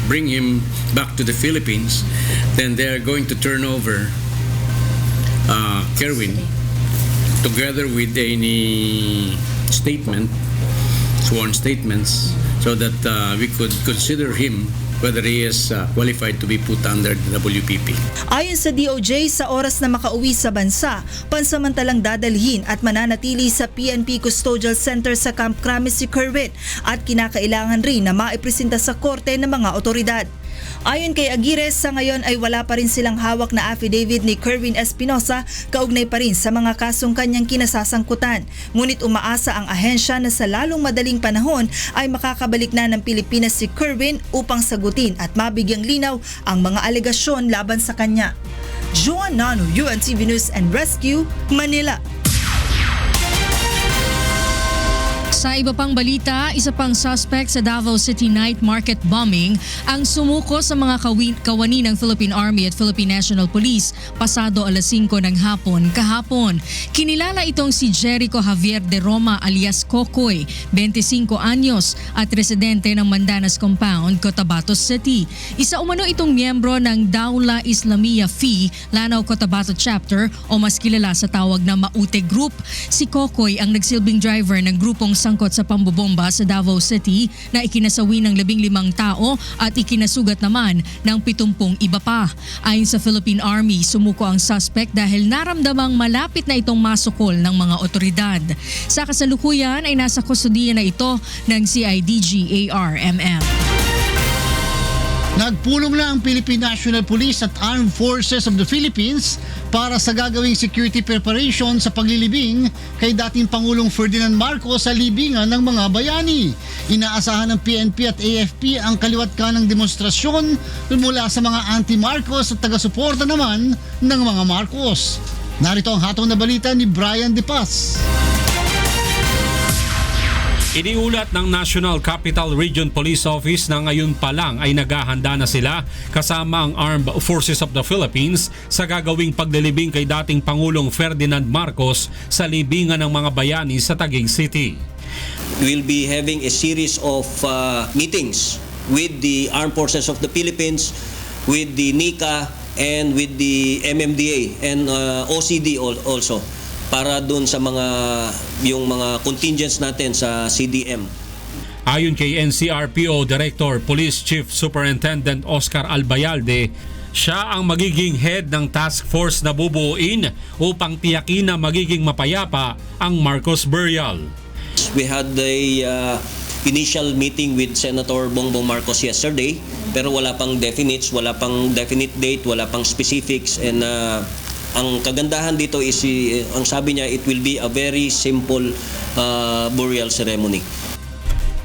bring him back to the Philippines, then they are going to turn over Kerwin together with any statement, sworn statements, so that we could consider him whether he is qualified to be put under the WPP. Ayon sa DOJ, sa oras na makauwi sa bansa, pansamantalang dadalhin at mananatili sa PNP Custodial Center sa Camp Crame si Kerwin at kinakailangan rin na maipresenta sa korte ng mga otoridad. Ayon kay Aguirre, sa ngayon ay wala pa rin silang hawak na affidavit ni Kerwin Espinosa kaugnay pa rin sa mga kasong kanyang kinasasangkutan. Ngunit umaasa ang ahensya na sa lalong madaling panahon ay makakabalik na ng Pilipinas si Kerwin upang sagutin at mabigyang linaw ang mga alegasyon laban sa kanya. Joan Nano, UNTV News and Rescue, Manila. Sa iba pang balita, isa pang suspect sa Davao City night market bombing ang sumuko sa mga kawani ng Philippine Army at Philippine National Police pasado alas 5 ng hapon kahapon. Kinilala itong si Jericho Javier de Roma alias Kokoy, 25 anyos at residente ng Mandanas Compound, Cotabato City. Isa umano itong miyembro ng Daula Islamia Fi, Lanao Cotabato Chapter o mas kilala sa tawag na Maute Group. Si Kokoy ang nagsilbing driver ng grupong sangkot sa pambobomba sa Davao City na ikinasawi ng 15 tao at ikinasugat naman ng 70 iba pa. Ayon sa Philippine Army, sumuko ang suspect dahil naramdamang malapit na itong masukol ng mga otoridad. Sa kasalukuyan ay nasa kustodiya na ito ng CIDG ARMM. Nagpulong na ang Philippine National Police at Armed Forces of the Philippines para sa gagawing security preparation sa paglilibing kay dating Pangulong Ferdinand Marcos sa libingan ng mga bayani. Inaasahan ng PNP at AFP ang kaliwat kanang demonstrasyon mula sa mga anti-Marcos at taga-suporta naman ng mga Marcos. Narito ang hatong na balita ni Brian De Paz. Iniulat ng National Capital Region Police Office na ngayon pa lang ay naghahanda na sila kasama ang Armed Forces of the Philippines sa gagawing paglilibing kay dating Pangulong Ferdinand Marcos sa libingan ng mga bayani sa Taguig City. We'll be having a series of meetings with the Armed Forces of the Philippines, with the NICA, and with the MMDA and OCD also, para doon sa yung mga contingents natin sa CDM. Ayon kay NCRPO Director Police Chief Superintendent Oscar Albayalde, siya ang magiging head ng task force na bubuuin upang tiyakin na magiging mapayapa ang Marcos burial. We had a initial meeting with Senator Bongbong Marcos yesterday, pero wala pang definites, wala pang definite date, wala pang specifics, and ang kagandahan dito is, ang sabi niya, it will be a very simple burial ceremony.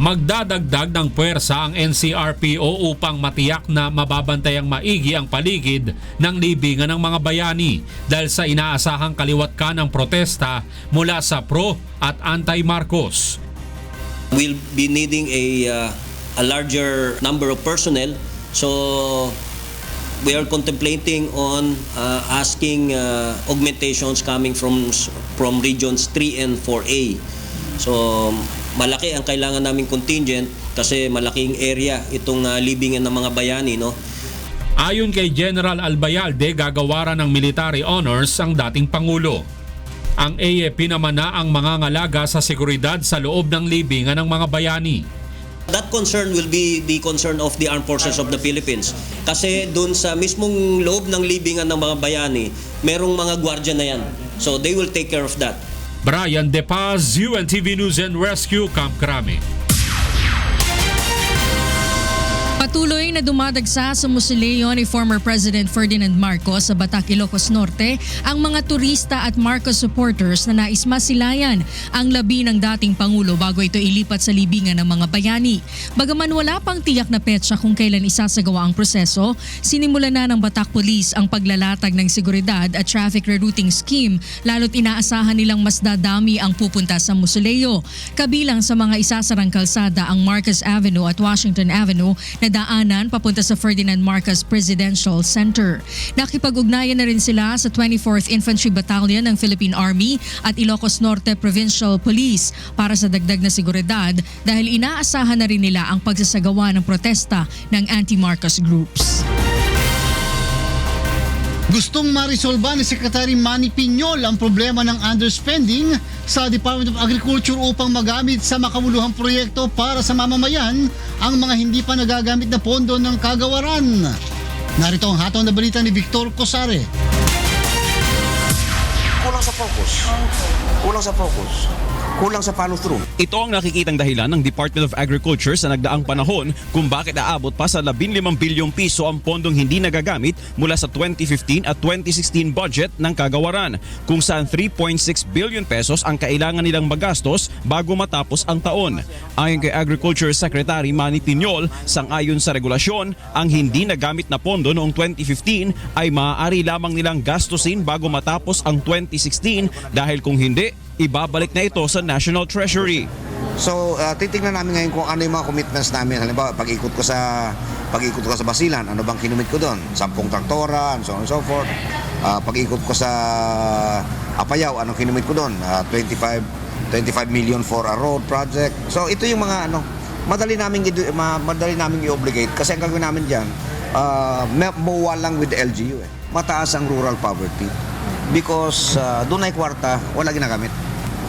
Magdadagdag ng puwersa ang NCRPO upang matiyak na mababantayang maigi ang paligid ng libingan ng mga bayani dahil sa inaasahang kaliwat ka ng protesta mula sa pro at anti-Marcos. We'll be needing a larger number of personnel, so we are contemplating on asking augmentations coming from regions 3 and 4A. So malaki ang kailangan naming contingent kasi malaking area itong libingan ng mga bayani, no? Ayon kay General Albayalde, gagawaran ng military honors ang dating Pangulo. Ang AFP naman na ang mangangalaga sa seguridad sa loob ng libingan ng mga bayani. That concern will be the concern of the Armed Forces of the Philippines. Kasi doon sa mismong loob ng libingan ng mga bayani, merong mga gwardiya na yan. So they will take care of that. Brian De Paz, UNTV News and Rescue, Camp Crame. Patuloy na dumadagsa sa mausoleo ni former President Ferdinand Marcos sa Batac, Ilocos Norte ang mga turista at Marcos supporters na nais masilayan ang labi ng dating Pangulo bago ito ilipat sa libingan ng mga bayani. Bagaman wala pang tiyak na petsa kung kailan isasagawa ang proseso, sinimula na ng Batac Police ang paglalatag ng seguridad at traffic rerouting scheme, lalo't inaasahan nilang mas dadami ang pupunta sa mausoleo. Kabilang sa mga isasarang kalsada ang Marcos Avenue at Washington Avenue na daanan papunta sa Ferdinand Marcos Presidential Center. Nakipag-ugnayan na rin sila sa 24th Infantry Battalion ng Philippine Army at Ilocos Norte Provincial Police para sa dagdag na seguridad dahil inaasahan na rin nila ang pagsasagawa ng protesta ng anti-Marcos groups. Gustong marisolba ni Secretary Manny Piñol ang problema ng underspending sa Department of Agriculture upang magamit sa makabuluhang proyekto para sa mamamayan ang mga hindi pa nagagamit na pondo ng kagawaran. Narito ang hatong na balita ni Victor Cosare. Kulang sa focus. Kulang sa follow-through. Ito ang nakikitang dahilan ng Department of Agriculture sa nagdaang panahon kung bakit aabot pa sa 15 bilyong piso ang pondong hindi nagagamit mula sa 2015 at 2016 budget ng kagawaran, kung saan 3.6 billion pesos ang kailangan nilang magastos bago matapos ang taon. Ayon kay Agriculture Secretary Manny Piñol, sang-ayon sa regulasyon, ang hindi nagamit na pondo noong 2015 ay maaari lamang nilang gastusin bago matapos ang 2016 dahil kung hindi, ibabalik na ito sa National Treasury. So, titingnan namin ngayon kung ano yung mga commitments namin. Halimbawa, pag-ikot ko sa Basilan, ano bang kinumit ko doon? 10 traktora, and so on and so forth. Pag-ikot ko sa Apayao, anong kinumit ko doon? 25 million for a road project. So, ito yung mga madali namin i-obligate kasi ang gagawin namin diyan, MOA lang with the LGU. Mataas ang rural poverty because doon ay kwarta, wala ginagamit.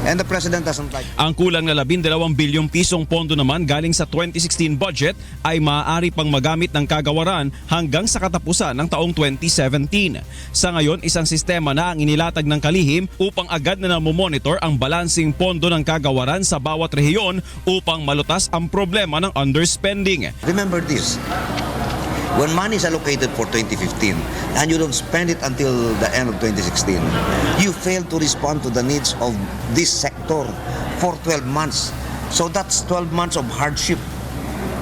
And the President doesn't like. Ang kulang na 12 bilyong pisong pondo naman galing sa 2016 budget ay maaari pang magamit ng kagawaran hanggang sa katapusan ng taong 2017. Sa ngayon, isang sistema na ang inilatag ng kalihim upang agad na namomonitor ang balansing pondo ng kagawaran sa bawat rehiyon upang malutas ang problema ng underspending. Remember this. When money is allocated for 2015 and you don't spend it until the end of 2016, you fail to respond to the needs of this sector for 12 months. So that's 12 months of hardship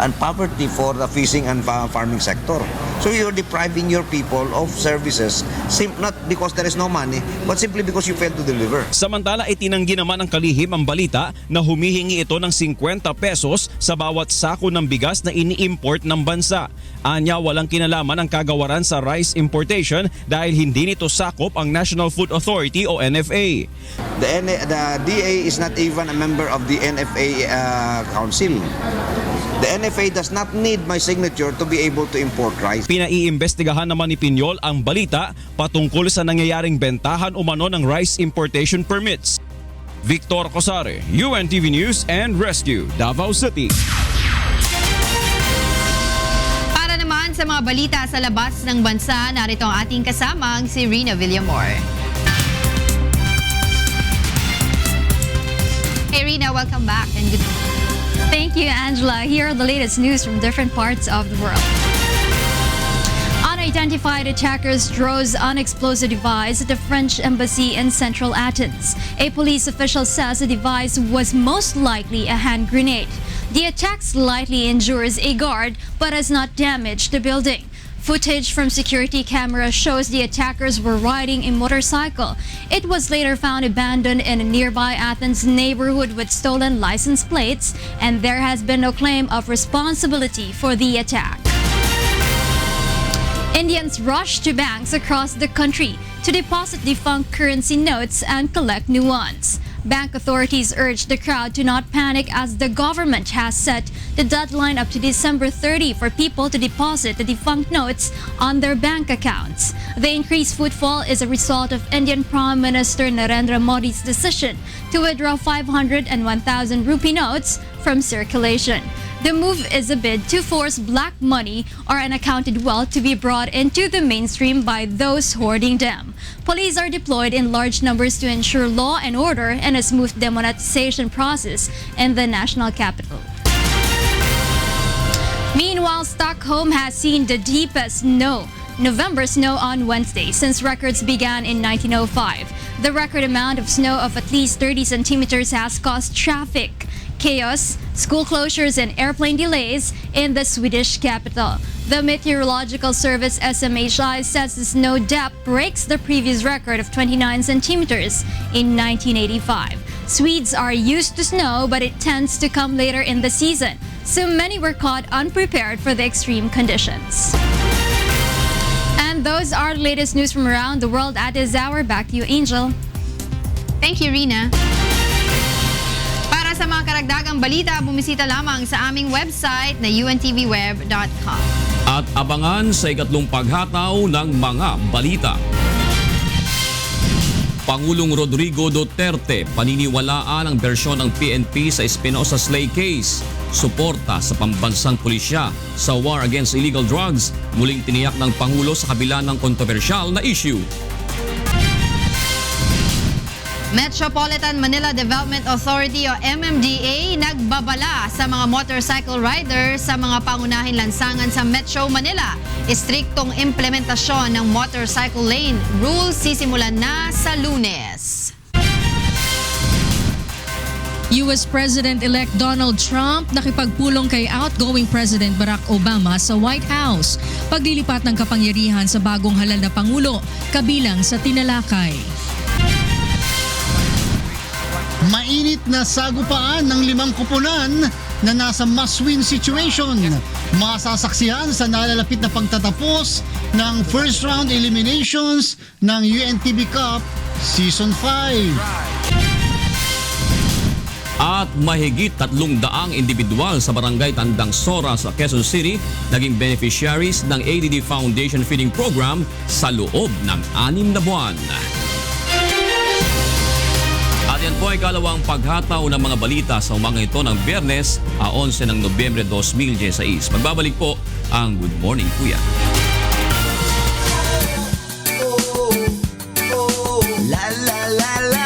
and poverty for the fishing and farming sector. So you're depriving your people of services not because there is no money, but simply because you fail to deliver. Samantala, itinanggi naman ng kalihim ang balita na humihingi ito ng 50 pesos sa bawat sako ng bigas na ini-import ng bansa. Anya, walang kinalaman ang kagawaran sa rice importation dahil hindi nito sakop ang National Food Authority o NFA. The DA is not even a member of the NFA Council. The NFA does not need my signature to be able to import rice. Pinaiimbestigahan naman ni Piñol ang balita patungkol sa nangyayaring bentahan umano ng rice importation permits. Victor Cosare, UNTV News and Rescue, Davao City. Para naman sa mga balita sa labas ng bansa, narito ang ating kasamang si Rina Villamor. Hey Rina, welcome back and good morning. Thank you, Angela. Here are the latest news from different parts of the world. Unidentified attackers drove unexplosive device at the French embassy in central Athens. A police official says the device was most likely a hand grenade. The attack slightly injures a guard but has not damaged the building. Footage from security cameras shows the attackers were riding a motorcycle. It was later found abandoned in a nearby Athens neighborhood with stolen license plates, and there has been no claim of responsibility for the attack. Indians rushed to banks across the country to deposit defunct currency notes and collect new ones. Bank authorities urged the crowd to not panic as the government has set the deadline up to December 30 for people to deposit the defunct notes on their bank accounts. The increased footfall is a result of Indian Prime Minister Narendra Modi's decision to withdraw 500 and 1,000 rupee notes from circulation. The move is a bid to force black money or unaccounted wealth to be brought into the mainstream by those hoarding them. Police are deployed in large numbers to ensure law and order and a smooth demonetization process in the national capital. Meanwhile, Stockholm has seen the deepest November snow on Wednesday since records began in 1905. The record amount of snow of at least 30 centimeters has caused traffic chaos, school closures, and airplane delays in the Swedish capital. The Meteorological Service SMHI says the snow depth breaks the previous record of 29 centimeters in 1985. Swedes are used to snow, but it tends to come later in the season, so many were caught unprepared for the extreme conditions. And those are the latest news from around the world at this hour. Back to you, Angel. Thank you, Rina. Para sa mga karagdagang balita, bumisita lamang sa aming website na untvweb.com. At abangan sa ikatlong paghataw ng mga balita. Pangulong Rodrigo Duterte paniniwalaan ang bersyon ng PNP sa Espinosa Slay case. Suporta sa pambansang pulisya sa war against illegal drugs, muling tiniyak ng Pangulo sa kabila ng kontrobersyal na issue. Metropolitan Manila Development Authority o MMDA nagbabala sa mga motorcycle riders sa mga pangunahing lansangan sa Metro Manila. Istriktong implementasyon ng motorcycle lane rules sisimulan na sa Lunes. US President-elect Donald Trump nakipagpulong kay outgoing President Barack Obama sa White House. Paglilipat ng kapangyarihan sa bagong halal na Pangulo, kabilang sa tinalakay. Mainit na sagupaan ng 5 koponan na nasa must-win situation. Masasaksihan sa nalalapit na pagtatapos ng first round eliminations ng UNTV Cup Season 5. At mahigit 300 individual sa Barangay Tandang Sora sa Quezon City naging beneficiaries ng ADD Foundation Feeding Program sa loob ng 6 na buwan. At yan po ay kalawang paghataw ng mga balita sa umaga ito ng Biyernes, 11 ng Nobyembre 2016. Magbabalik po ang Good Morning Kuya. La la la la.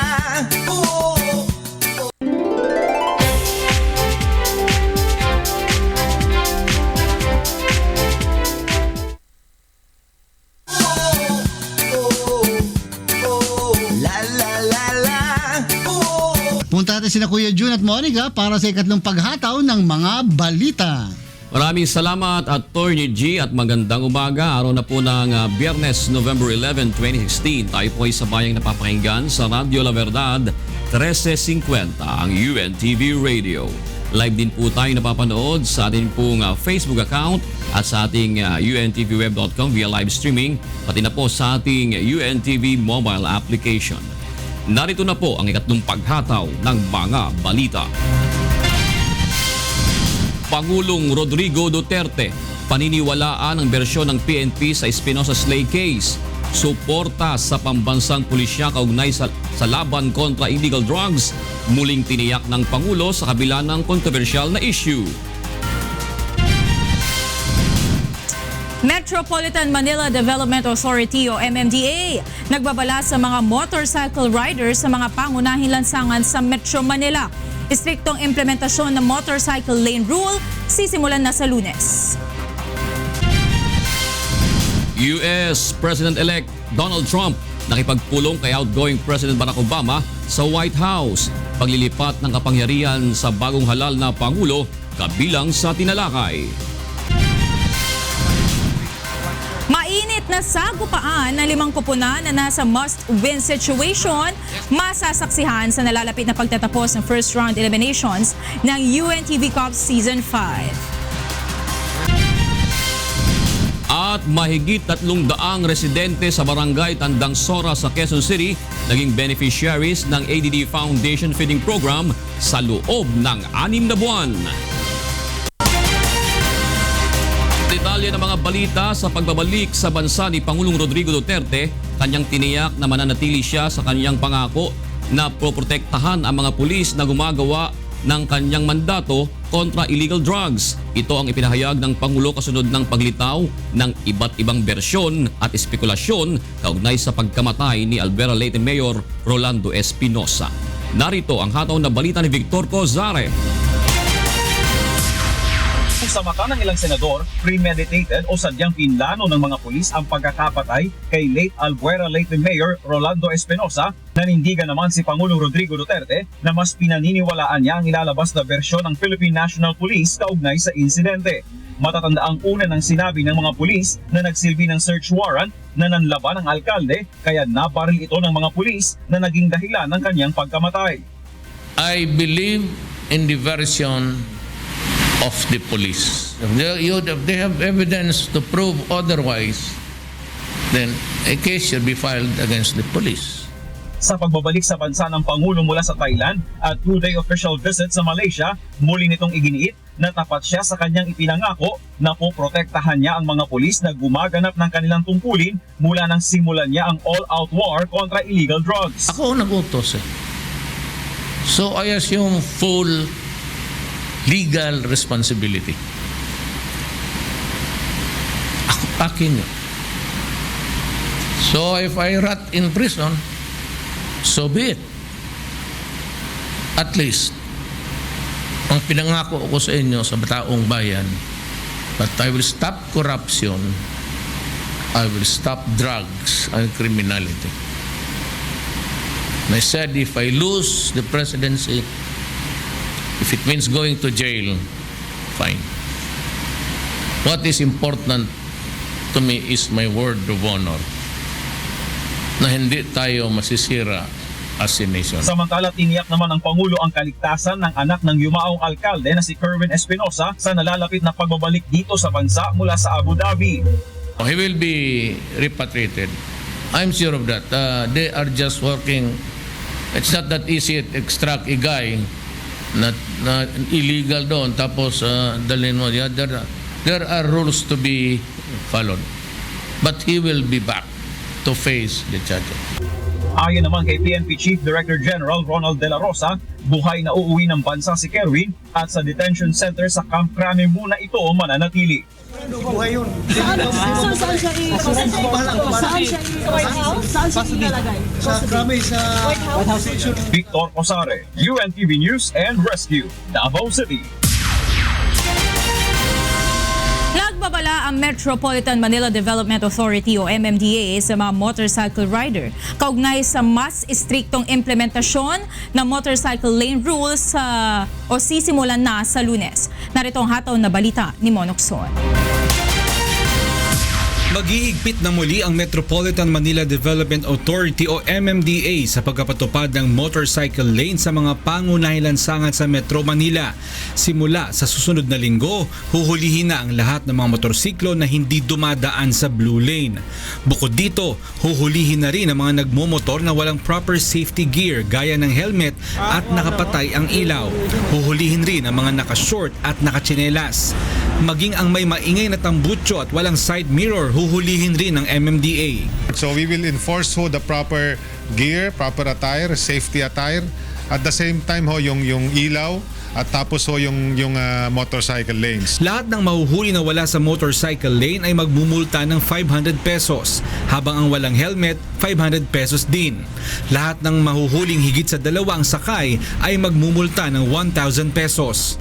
Punta natin sina Kuya June at Monica para sa ikatlong paghataw ng mga balita. Maraming salamat Attorney G at magandang umaga. Araw na po ng Biyernes, November 11, 2016. Tayo po ay sabayang napapakinggan sa Radio La Verdad 1350, ang UNTV Radio. Live din po tayo napapanood sa ating pong Facebook account at sa ating untvweb.com via live streaming, pati na po sa ating UNTV mobile application. Narito na po ang ikatlong paghataw ng mga balita. Pangulong Rodrigo Duterte paniniwalaan ang bersyon ng PNP sa Espinosa Slay case. Suporta sa pambansang pulisya kaugnay sa laban kontra illegal drugs, muling tiniyak ng Pangulo sa kabila ng kontrobersyal na issue. Metropolitan Manila Development Authority o MMDA nagbabala sa mga motorcycle riders sa mga pangunahing lansangan sa Metro Manila. Istriktong implementasyon ng motorcycle lane rule sisimulan na sa Lunes. US President-elect Donald Trump nakipagpulong kay outgoing President Barack Obama sa White House. Paglilipat ng kapangyarihan sa bagong halal na Pangulo, kabilang sa tinalakay. Mainit na sagupaan ng 5 koponan na nasa must-win situation, masasaksihan sa nalalapit na pagtatapos ng first round eliminations ng UNTV Cup Season 5. At mahigit 300 residente sa Barangay Tandang Sora sa Quezon City naging beneficiaries ng ADD Foundation Feeding Program sa loob ng 6 na buwan. Detalye ng mga balita sa pagbabalik sa bansa ni Pangulong Rodrigo Duterte, kanyang tiniyak na mananatili siya sa kanyang pangako na poprotektahan ang mga pulis na gumagawa ng kanyang mandato kontra illegal drugs. Ito ang ipinahayag ng Pangulo kasunod ng paglitaw ng iba't ibang bersyon at espekulasyon kaugnay sa pagkamatay ni Albuera Leyte Mayor Rolando Espinosa. Narito ang hataw na balita ni Victor Cozare. Sa mata ng ilang senador, premeditated o sadyang pinlano ng mga pulis ang pagkakapatay kay late Albuera Leyte Mayor Rolando Espinosa. Nanindigan naman si Pangulong Rodrigo Duterte na mas pinaniniwalaan niya ang ilalabas na bersyon ng Philippine National Police kaugnay sa insidente. Matatanda ang una ng sinabi ng mga pulis na nagsilbi ng search warrant na nanlaban ang alkalde kaya nabaril ito ng mga pulis na naging dahilan ng kanyang pagkamatay. I believe in the version of the police. If they have evidence to prove otherwise, then a case should be filed against the police. Sa pagbabalik sa bansa ng Pangulo mula sa Thailand at 2-day official visit sa Malaysia, muli nitong iginiit na tapat siya sa kanyang ipinangako na poprotektahan niya ang mga pulis na gumaganap ng kanilang tungkulin mula nang simulan niya ang all-out war kontra illegal drugs. Ako nag-utos eh. So I assume full legal responsibility. Akin yun. So if I rot in prison, so be it. At least, ang pinangako ko sa inyo sa taong bayan, that I will stop corruption, I will stop drugs and criminality. And I said, if I lose the presidency, if it means going to jail, fine. What is important to me is my word of honor na hindi tayo masisira as a nation. Samantala, tiniyak naman ng Pangulo ang kaligtasan ng anak ng yumaong alkalde na si Kerwin Espinosa sa nalalapit na pagbabalik dito sa bansa mula sa Abu Dhabi. He will be repatriated. I'm sure of that. They are just working. It's not that easy to extract a guy na illegal doon tapos dalhin mo. There are rules to be followed. But he will be back to face the charges. Ayon naman kay PNP Chief Director General Ronald De La Rosa, buhay na uuwi ng bansa si Kerwin at sa detention center sa Camp Crame muna ito mananatili. Buhay yun. Saan siya White House? Saan siya ilalagay? Sa Crame, sa White House. Victor Cozare, UNTV News and Rescue, Davao City. Nagbabala ang Metropolitan Manila Development Authority o MMDA sa mga motorcycle rider kaugnay sa mas istriktong implementasyon ng motorcycle lane rules o sisimulan na sa Lunes. Narito ang hataw na balita ni Monokson. Mag-iigpit na muli ang Metropolitan Manila Development Authority o MMDA sa pagkapatupad ng motorcycle lane sa mga pangunahing lansangan sa Metro Manila. Simula sa susunod na linggo, huhulihin na ang lahat ng mga motorsiklo na hindi dumadaan sa blue lane. Bukod dito, huhulihin na rin ang mga nagmumotor na walang proper safety gear gaya ng helmet at nakapatay ang ilaw. Huhulihin rin ang mga nakashort at nakatsinelas. Maging ang may maingay na tambutso at walang side mirror, huhulihin rin ng MMDA. So we will enforce the proper gear, proper attire, safety attire. At the same time yung ilaw at tapos yung motorcycle lanes. Lahat ng mahuhuli na wala sa motorcycle lane ay magmumulta ng 500 pesos, habang ang walang helmet 500 pesos din. Lahat ng mahuhuling higit sa dalawang sakay ay magmumulta ng 1,000 pesos.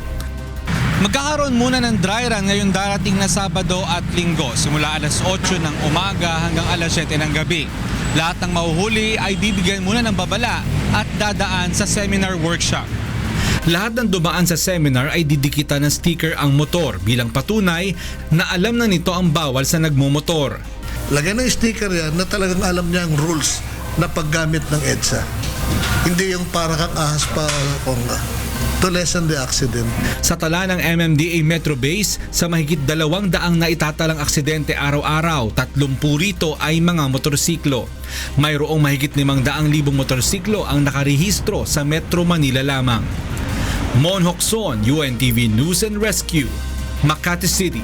Magkakaroon muna ng dry run ngayong darating na Sabado at Linggo simula alas 8 ng umaga hanggang alas 7 ng gabi. Lahat ng mahuhuli ay bibigyan muna ng babala at dadaan sa seminar workshop. Lahat ng dumaan sa seminar ay didikitan ng sticker ang motor bilang patunay na alam na nito ang bawal sa nagmumotor. Lagyan ng sticker yan na talagang alam niya ang rules na paggamit ng EDSA. Hindi yung para kang ahas pa to lessen the accident. Sa tala ng MMDA Metro Base, sa mahigit 200 na itatalang aksidente araw-araw, 30 rito ay mga motorsiklo. Mayroong mahigit 500,000 motorsiklo ang nakarehistro sa Metro Manila lamang. Mon Hokson, UNTV News and Rescue, Makati City.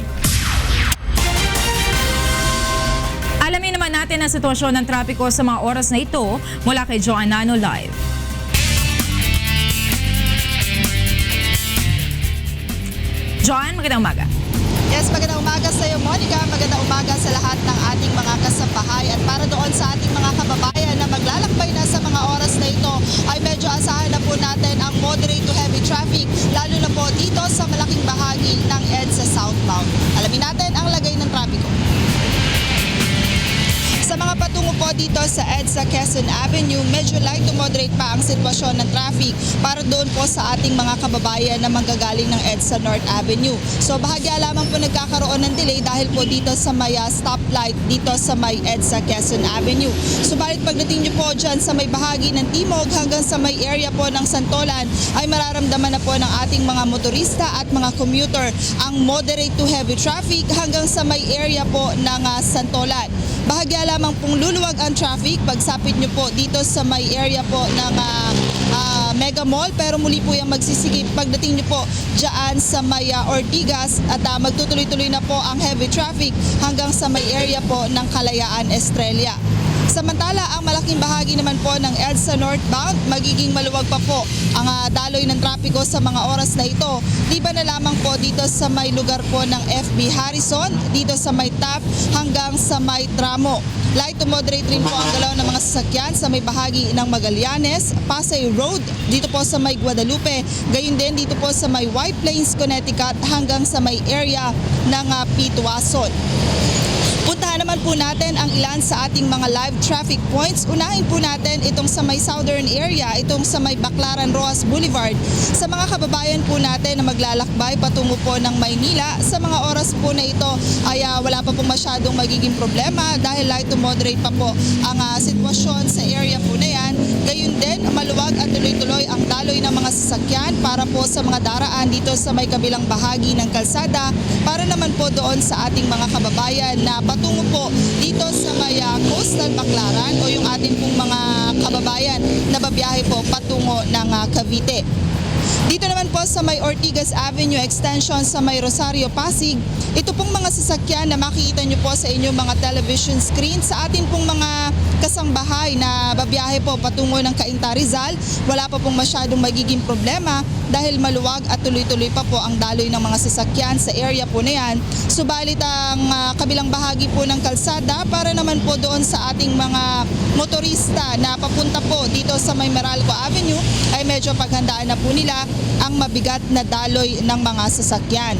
Alamin naman natin ang sitwasyon ng trapiko sa mga oras na ito mula kay Joanano Live. John, magandang umaga. Yes, magandang umaga sa iyo, Monica. Magandang umaga sa lahat ng ating mga kasambahay. At para doon sa ating mga kababayan na maglalakbay na sa mga oras na ito, ay medyo asahan na po natin ang moderate to heavy traffic, lalo na po dito sa malaking bahagi ng EDSA southbound. Alamin natin ang lagay ng trapiko. Sa mga patungo po dito sa EDSA Quezon Avenue, medyo light to moderate pa ang sitwasyon ng traffic para doon po sa ating mga kababayan na manggagaling ng EDSA North Avenue. So bahagya lamang po nagkakaroon ng delay dahil po dito sa may stoplight dito sa may EDSA Quezon Avenue. Subalit pagdating niyo po dyan sa may bahagi ng Timog hanggang sa may area po ng Santolan ay mararamdaman na po ng ating mga motorista at mga commuter ang moderate to heavy traffic hanggang sa may area po ng Santolan. Bahagya lamang pong luluwag ang traffic pagsapit nyo po dito sa may area po ng Mega Mall, pero muli po yung magsisigip pagdating nyo po dyan sa may Ortigas at magtutuloy-tuloy na po ang heavy traffic hanggang sa may area po ng Kalayaan Estrella. Samantala, ang malaking bahagi naman po ng EDSA northbound, magiging maluwag pa po ang daloy ng trapiko sa mga oras na ito. Liban na lamang po dito sa may lugar po ng FB Harrison, dito sa may TAP hanggang sa may Tramo. Light to moderate rin po ang galaw ng mga sasakyan sa may bahagi ng Magallanes, Pasay Road, dito po sa may Guadalupe, gayon din dito po sa may White Plains, Connecticut hanggang sa may area ng Pituason. Puntahan naman po natin ang ilan sa ating mga live traffic points. Unahin po natin itong sa may southern area, itong sa may Baclaran Rojas Boulevard. Sa mga kababayan po natin na maglalakbay patungo po ng Maynila, sa mga oras po na ito ay wala pa po masyadong magiging problema dahil light to moderate pa po ang sitwasyon sa area po na yan. Gayun din, maluwag at tuloy-tuloy ang daloy ng mga sasakyan para po sa mga daraan dito sa may kabilang bahagi ng kalsada para naman po doon sa ating mga kababayan na patungo po dito sa may Coastal Baclaran o yung ating pong mga kababayan na babiyahe po patungo ng Cavite. Dito naman po sa may Ortigas Avenue Extension sa may Rosario Pasig, ito pong mga sasakyan na makikita nyo po sa inyong mga television screen sa atin pong mga kasangbahay na babiyahe po patungo ng Cainta Rizal, wala pa pong masyadong magiging problema dahil maluwag at tuloy-tuloy pa po ang daloy ng mga sasakyan sa area po na yan. Subalit ang kabilang bahagi po ng kalsada para naman po doon sa ating mga motorista na papunta po dito sa may Meralco Avenue ay medyo paghandaan na po nila ang mabigat na daloy ng mga sasakyan.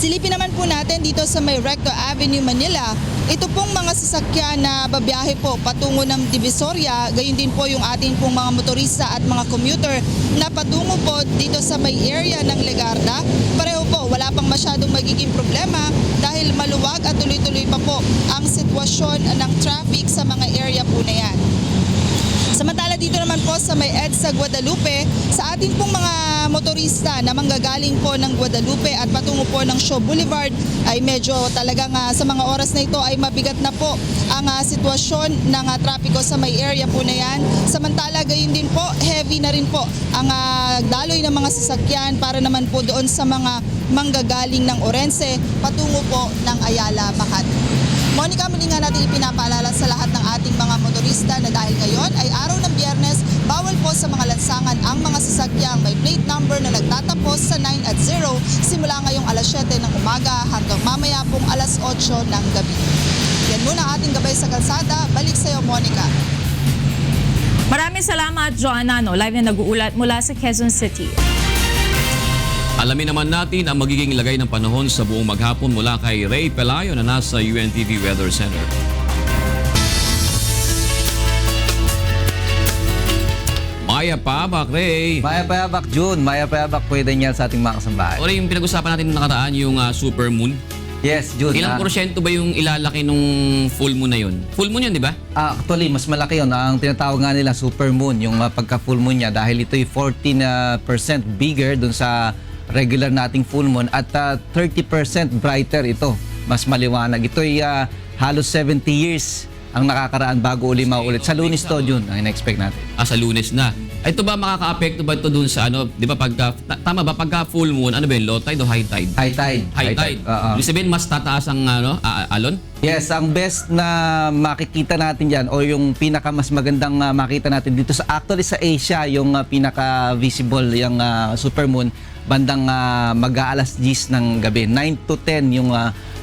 Silipin naman po natin dito sa may Recto Avenue, Manila. Ito pong mga sasakyan na babiyahe po patungo ng Divisoria, gayon din po yung ating pong mga motorista at mga commuter na patungo po dito sa may area ng Legarda. Pareho po, wala pang masyadong magiging problema dahil maluwag at tuloy-tuloy pa po ang sitwasyon ng traffic sa mga area po na yan. Samantala dito naman po sa may EDSA Guadalupe, sa ating pong mga motorista na manggagaling po ng Guadalupe at patungo po ng Shaw Boulevard ay medyo talagang sa mga oras na ito ay mabigat na po ang sitwasyon ng trapiko sa may area po na yan. Samantala gayon din po, heavy na rin po ang daloy ng mga sasakyan para naman po doon sa mga manggagaling ng Orense patungo po ng Ayala, Makati. Monica, muli nga natin ipinapaalala sa lahat ng ating mga motorista na dahil ngayon ay araw ng Biyernes, bawal po sa mga lansangan ang mga sasakyang may plate number na nagtatapos sa 9 at 0 simula ngayong alas 7 ng umaga hanggang mamaya pong alas 8 ng gabi. Yan muna ating gabay sa kalsada. Balik sa iyo, Monica. Maraming salamat, Joanna. Live na nag-uulat mula sa Quezon City. Alamin naman natin ang magiging lagay ng panahon sa buong maghapon mula kay Ray Pelayo na nasa UNTV Weather Center. Maya Pabak, Ray. Maya Pabak, June. Maya Pabak, pwede niya sa ating mga kasambahay. O yung pinag-usapan natin nakaraan, yung super moon. Yes, June. Ilang porsyento ba yung ilalaki nung full moon na yun? Full moon yun, di ba? Actually, mas malaki yun. Ang tinatawag nga nila super moon, yung pagka-full moon niya. Dahil ito'y 14% bigger dun sa regular nating full moon at 30% brighter ito. Mas maliwanag. Ito'y halos 70 years ang nakakaraan bago uli maulit. Sa Lunes to, June, ang in-expect natin. Sa Lunes na. Ito ba makaka-apekto ba ito dun sa di ba tama ba pagka full moon, ano ba yun, low tide o high tide? High tide. High tide. Ibig sabihin mas tataas ang alon? Yes, ang best na makikita natin diyan o yung pinaka mas magandang makita natin dito sa actually sa Asia yung pinaka visible yung super moon bandang mag-aalas 10 ng gabi. 9 to 10 yung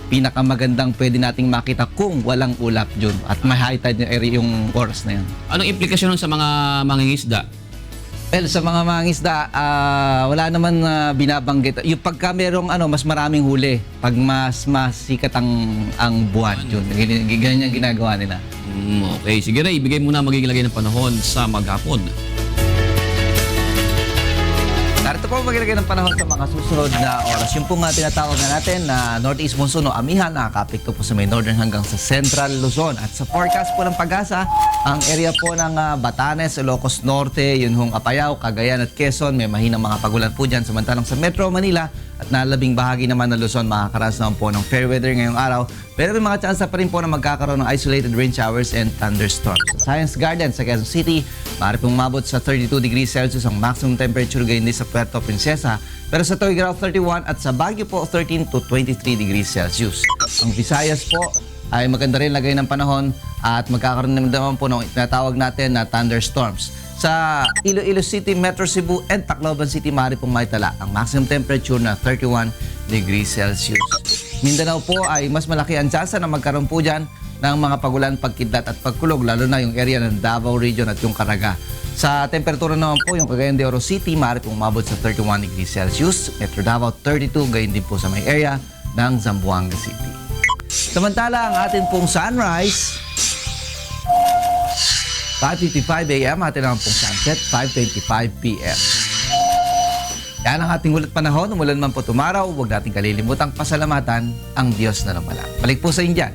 pinakamagandang pwede nating makita kung walang ulap dyan at may high tide yung oras na yun. Anong implikasyon nun sa mga mangingisda? Well, sa mga mangingisda, wala naman binabanggit. Yung pagka merong mas maraming huli, pag mas sikat ang buwan, yun. Ganyan ginagawa nila. Okay, sige Ray, ibigay muna magiging lagay ng panahon sa maghapon. Narito po maglagay ng panahon sa mga susunod na oras. Yung pong tinatawag na natin na Northeast Monsoon o Amihan, nakakapekto po sa may northern hanggang sa Central Luzon. At sa forecast po ng Pag-asa, ang area po ng Batanes, Ilocos Norte, yun hong Apayao, Cagayan at Quezon, may mahinang mga pagulan po dyan. Samantalang sa Metro Manila at nalabing bahagi naman ng Luzon, makakaranas naman po ng fair weather ngayong araw. Pero may mga tsansa pa rin po na magkakaroon ng isolated rain showers and thunderstorms. Sa Science Garden sa Quezon City, maaari pong umabot sa 32 degrees Celsius ang maximum temperature gayon din sa Puerto Princesa. Pero sa Tuguegarao 31 at sa Baguio po 13 to 23 degrees Celsius. Ang Visayas po ay maganda rin lagay ng panahon at magkakaroon naman po ng tinatawag natin na thunderstorms. Sa Iloilo City, Metro Cebu and Tacloban City, maaari pong maitala ang maximum temperature na 31 degrees Celsius. Mindanao po ay mas malaki ang tsansa na magkaroon po dyan ng mga pagulan, pagkidlat at pagkulog, lalo na yung area ng Davao Region at yung Caraga. Sa temperatura naman po, yung Cagayan de Oro City, maaari pong umabot sa 31 degrees Celsius. Metro Davao, 32, gayon din po sa may area ng Zamboanga City. Samantala, ang atin pong sunrise, 5:55 a.m. Atin naman pong sunset, 5:25 p.m. Yan ang ating ulat panahon. Umulan man po tumaraw, huwag natin kalilimutang pasalamatan ang Diyos na lumala. Balik po sa Indian.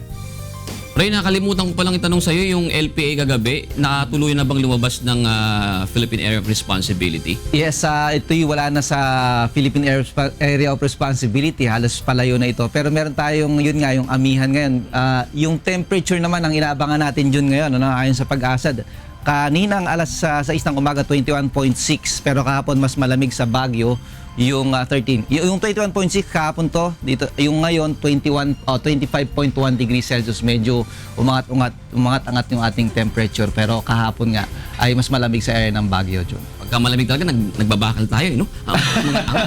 Ray, nakalimutan ko palang itanong sa iyo yung LPA kagabi, natuloy na bang lumabas ng Philippine Area of Responsibility? Yes, ito yung wala na sa Philippine Area of Responsibility. Halos palayo na ito. Pero meron tayong, yun nga, yung amihan ngayon. Yung temperature naman ang inaabangan natin yun ngayon, ayon sa Pag-asa. Kaninang alas 6 ng umaga, 21.6. Pero kahapon mas malamig sa Baguio, yung 13. Yung 21.6 kahapon to, dito, yung ngayon 25.1 degrees Celsius. Medyo umangat-angat yung ating temperature. Pero kahapon nga ay mas malamig sa area ng Baguio, John. Pagka malamig talaga, nagbabakal tayo, no?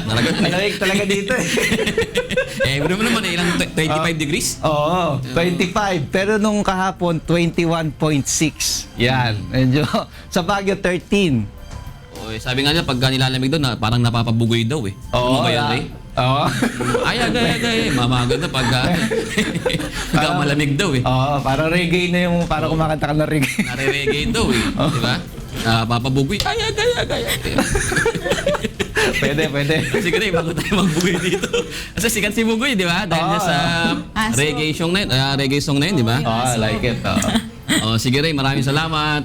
Malamig talaga dito eh. Bro naman, ilang 25 degrees? Oo, 25. Pero nung kahapon, 21.6. Yan. Medyo, sa Baguio, 13. Sabi nga nila, pagka nilalamig doon, parang napapabugoy daw eh. Oo, ba yan, Ray? Oo. Ay, agay. Mamagod na pagka malamig daw eh. Oo, parang reggae na yung, parang kumakanta ka ng reggae. Nare-reggae daw eh. Di ba? Papabugoy. Ay, agay. Pwede. Sige rin, bago tayo magbugoy dito. Kasi sikat si Bugoy, di ba? Dahil sa reggae song na yun, di ba? I like it. Sige rin, maraming salamat.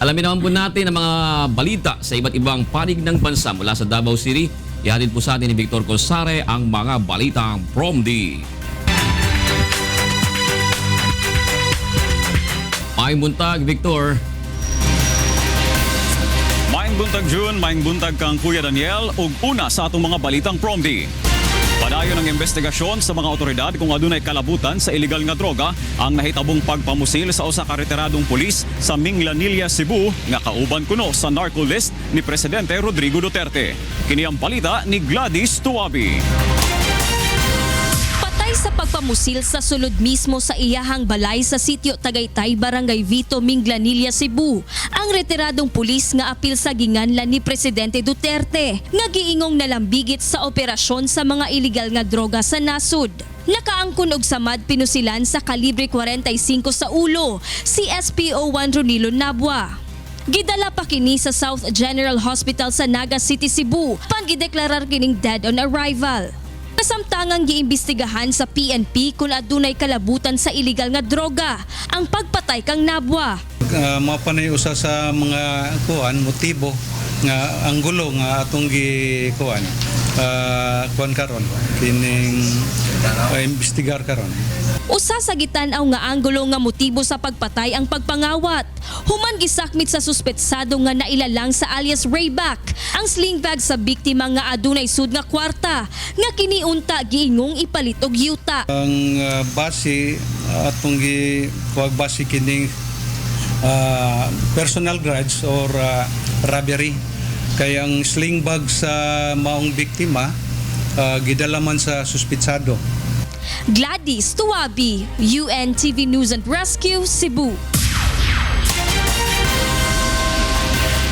Alamin naman po natin ang mga balita sa iba't ibang panig ng bansa mula sa Davao City. Ihatid po sa atin ni Victor Cosare ang mga balitang Prom D. Maayong buntag, Victor. Maayong buntag, June. Maayong buntag kang Kuya Daniel. Ug una sa atong mga balitang Prom D. Padayon ng investigasyon sa mga otoridad kung adunay kalabutan sa iligal nga droga ang nahitabong pagpamusil sa usa ka retiradong pulis sa Minglanilla, Cebu nga kauban kuno sa narco list ni Presidente Rodrigo Duterte. Kini ang balita ni Gladys Tuabi. Sa pagpamusil sa sulod mismo sa iyahang balay sa sitio Tagaytay, Barangay Vito, Minglanilla, Cebu, ang retiradong pulis nga apil sa ginganlan ni Presidente Duterte nga giingong nalambigit sa operasyon sa mga iligal nga droga sa nasud. Nakaangkon og samad pinusilan sa kalibre 45 sa ulo si SPO1 Ronilo Nabua. Gidala pa kini sa South General Hospital sa Naga City, Cebu, pangideklarar kining dead on arrival. Kasamtangang giimbestigahan sa PNP kung adunay kalabutan sa iligal nga droga ang pagpatay kang Nabua. Mapanay usa sa mga motibo nga ang gulo nga atong gikuan karon kining imbestigar karon. Usa sa gitanaw nga anggulo nga motibo sa pagpatay ang pagpangawat. Human gisakmit sa suspetsado nga nailalang sa alias Rayback ang sling bag sa biktima nga adunay sud nga kwarta nga kiniunta giingong ipalit og yuta. Ang base atong base kining personal grudge or robbery Kaya ang sling bag sa maong biktima, gidala man sa suspitsado. Gladys Tuwabi, UNTV News and Rescue, Cebu.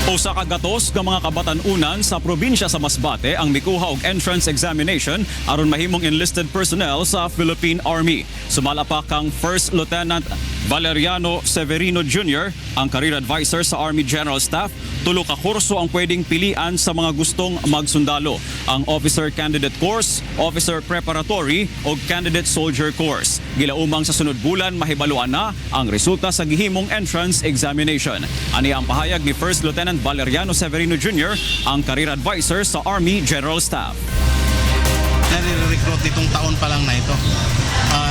Usa ka gatos nga mga kabatan-unan sa probinsya sa Masbate ang mikuha og entrance examination aron mahimong enlisted personnel sa Philippine Army. Sumala pa kang First Lieutenant Valeriano Severino Jr., ang career advisor sa Army General Staff. Tulo ka kurso ang pwedeng pilian sa mga gustong magsundalo: ang Officer Candidate Course, Officer Preparatory o Candidate Soldier Course. Gilaumang sa sunod bulan mahibaluan na ang resulta sa gihimong entrance examination. Ani ang pahayag ni First Lieutenant Valeriano Severino Jr., ang career advisor sa Army General Staff. Nare-recruit itong taon pa lang na ito.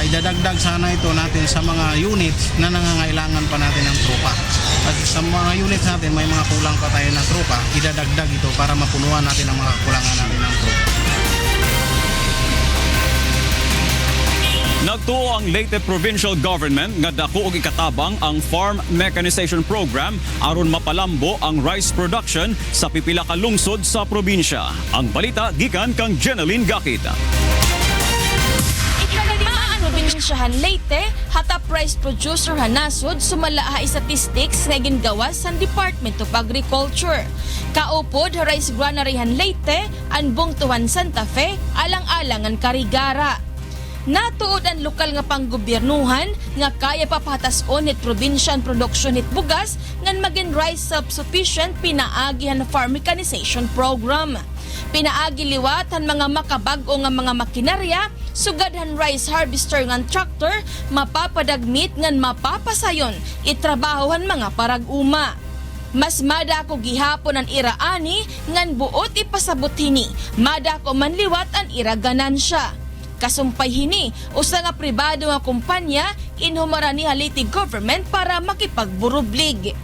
Idadagdag sana ito natin sa mga units na nangangailangan pa natin ng tropa. At sa mga units natin, may mga kulang pa tayo ng tropa. Idadagdag ito para mapunuan natin ang mga kulangan natin ng tropa. Nagtuo ang Leyte Provincial Government nga dako og ikatabang ang Farm Mechanization Program aron mapalambo ang rice production sa pipila ka lungsod sa probinsya. Ang balita gikan kang Jeneline Gakita. Probinsyahan Leyte, hatap rice producer hanasod sumala ha statistics nga gingawas sa Department of Agriculture. Kaupod rice granary han Leyte, anbong tuhan Santa Fe, alang-alangan Karigara. Natuod ang lokal nga panggobyernuhan nga kaya papatason it probinsya ang produksyon it bugas ngan maging rice self-sufficient pinaagihan farm mechanization program. Pinaagi liwat han mga makabag-o nga mga makinarya, sugadhan rice harvester ngan tractor, mapapadagmit ngan mapapasayon itrabahohan mga parag-uma. Mas madako gihapon ang iraani ngan buot ipasabot hini, madako manliwat ang ira ganansya. Kasumpay hini, usa nga pribado nga kumpanya inhumara ni Leyte government para makipagburublig.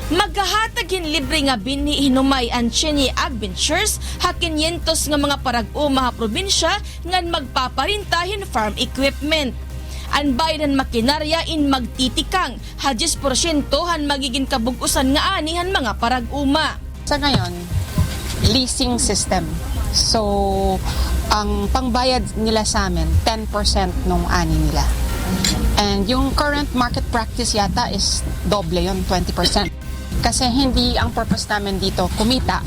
Maghahatagin libre nga binhi hinumay ang Cheney Adventures ha 500 nga mga parag-uma ha probinsya ngan magpaparintahin farm equipment. Ang bayan makinarya in magtitikang ha 10% han magiging kabugusan nga anihan mga parag-uma. Sa ngayon, leasing system. So, ang pangbayad nila sa amin, 10% nung ani nila. And yung current market practice yata is doble yun, 20%. Kasi hindi ang purpose namin dito kumita,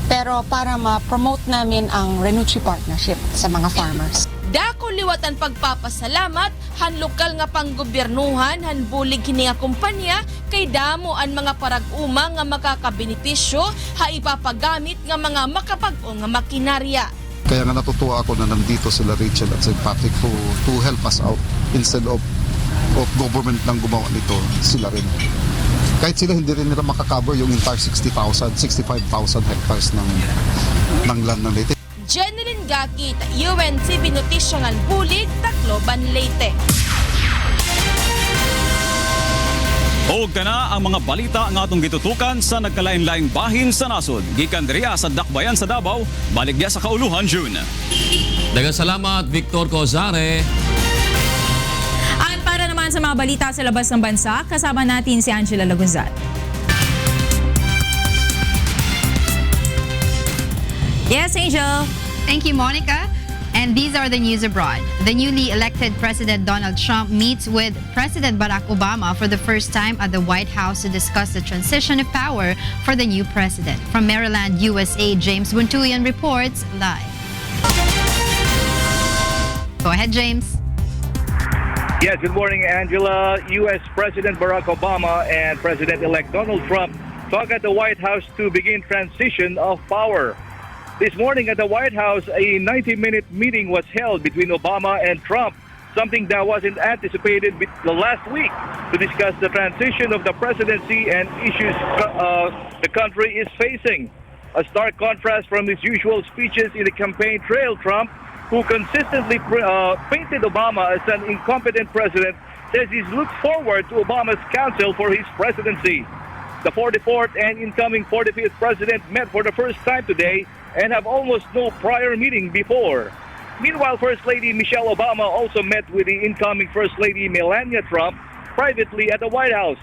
pero para ma-promote namin ang Renucci Partnership sa mga farmers. Dako liwat ang pagpapasalamat han lokal nga panggobyernuhan han bulig kini nga kumpanya kay damo ang mga parag-uma nga makakabenepisyo ha ipapagamit nga mga makapag-o nga makinarya. Kaya nga natutuwa ako na nandito sila Rachel at St. Patrick to help us out instead of government lang gumawa nito, sila rin. Kahit sila hindi rin nila makakaber yung entire 65,000 hectares ng land ng Leyte. Jeneline Gakit, UNTV Notisyangan Bulig, Tacloban, Leyte. Og kana ang mga balita nga atong gitutukan sa nagkalain-laing bahin sa nasod. Gikan diriya sa Dakbayan sa Davao, balik dia sa Kauluhan, June. Daghang salamat, Victor Cozare. At para naman sa mga balita sa labas ng bansa, kasama natin si Angela Lagunzal. Yes, Angel. Thank you, Monica. And these are the news abroad. The newly elected President Donald Trump meets with President Barack Obama for the first time at the White House to discuss the transition of power for the new president. From Maryland, USA, James Buntuyan reports live. Go ahead, James. Yes, good morning, Angela. U.S. President Barack Obama and President-elect Donald Trump talk at the White House to begin transition of power. This morning at the White House, a 90-minute meeting was held between Obama and Trump, something that wasn't anticipated the last week, to discuss the transition of the presidency and issues the country is facing. A stark contrast from his usual speeches in the campaign trail, Trump, who consistently painted Obama as an incompetent president, says he's looked forward to Obama's counsel for his presidency. The 44th and incoming 45th president met for the first time today and have almost no prior meeting before. Meanwhile, First Lady Michelle Obama also met with the incoming First Lady Melania Trump privately at the White House.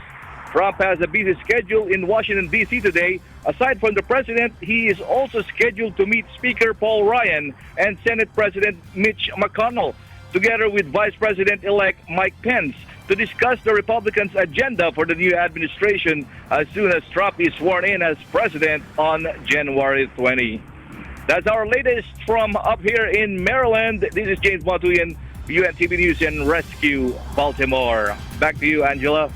Trump has a busy schedule in Washington, D.C. today. Aside from the president, he is also scheduled to meet Speaker Paul Ryan and Senate President Mitch McConnell, together with Vice President-elect Mike Pence, to discuss the Republicans' agenda for the new administration as soon as Trump is sworn in as president on January 20. That's our latest from up here in Maryland. This is James Matuyan, UNTV News and Rescue, Baltimore. Back to you, Angela.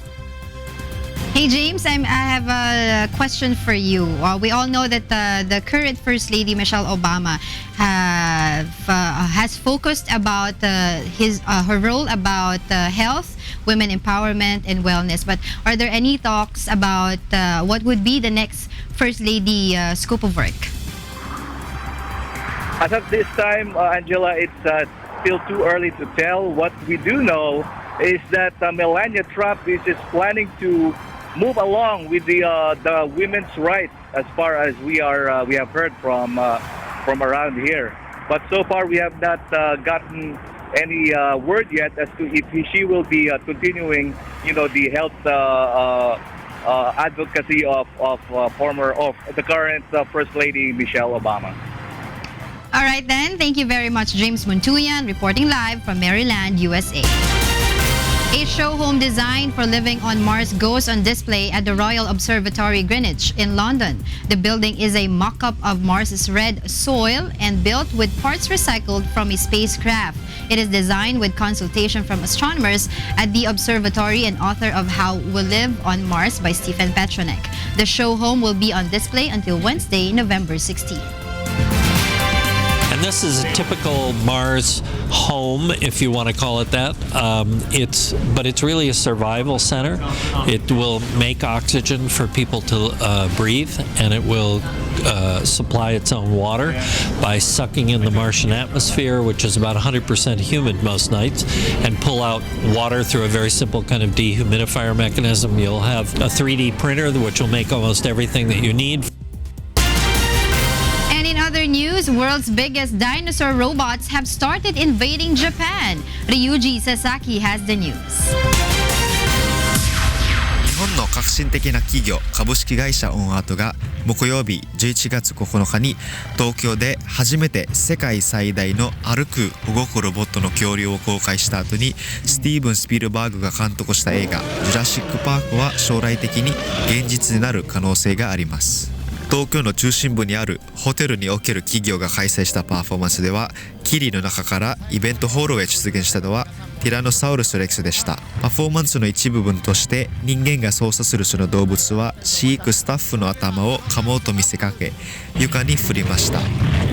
Hey James, I have a question for you. We all know that the current First Lady Michelle Obama has focused about her role about health, women empowerment, and wellness. But are there any talks about what would be the next First Lady scope of work? As of this time, Angela, it's still too early to tell. What we do know is that Melania Trump is planning to move along with the women's rights, as far as we have heard from around here. But so far, we have not gotten any word yet as to if she will be continuing, the health advocacy of the current First Lady Michelle Obama. All right then, thank you very much, James Montuyan, reporting live from Maryland, USA. A show home designed for living on Mars goes on display at the Royal Observatory Greenwich in London. The building is a mock-up of Mars's red soil and built with parts recycled from a spacecraft. It is designed with consultation from astronomers at the observatory and author of How We'll Live on Mars by Stephen Petronek. The show home will be on display until Wednesday, November 16th. And this is a typical Mars home, if you want to call it that. But it's really a survival center. It will make oxygen for people to breathe, and it will supply its own water by sucking in the Martian atmosphere, which is about 100% humid most nights, and pull out water through a very simple kind of dehumidifier mechanism. You'll have a 3D printer, which will make almost everything that you need. Other news, world's biggest dinosaur robots have started invading Japan. Ryuji Sasaki has the news. 日本の革新的な企業株式会社オンアートが木曜日11月9日に東京で初めて世界最大の歩く動くロボットの恐竜を公開した後にスティーブン・スピルバーグが監督した映画ジュラシック・パークは将来的に現実になる可能性があります。東京の中心部にあるホテルにおける企業が開催したパフォーマンスではキリの中からイベントホールへ出現したのはティラノサウルスレックスでした。パフォーマンスの一部分として人間が操作するその動物は飼育スタッフの頭を噛もうと見せかけ床に振りました。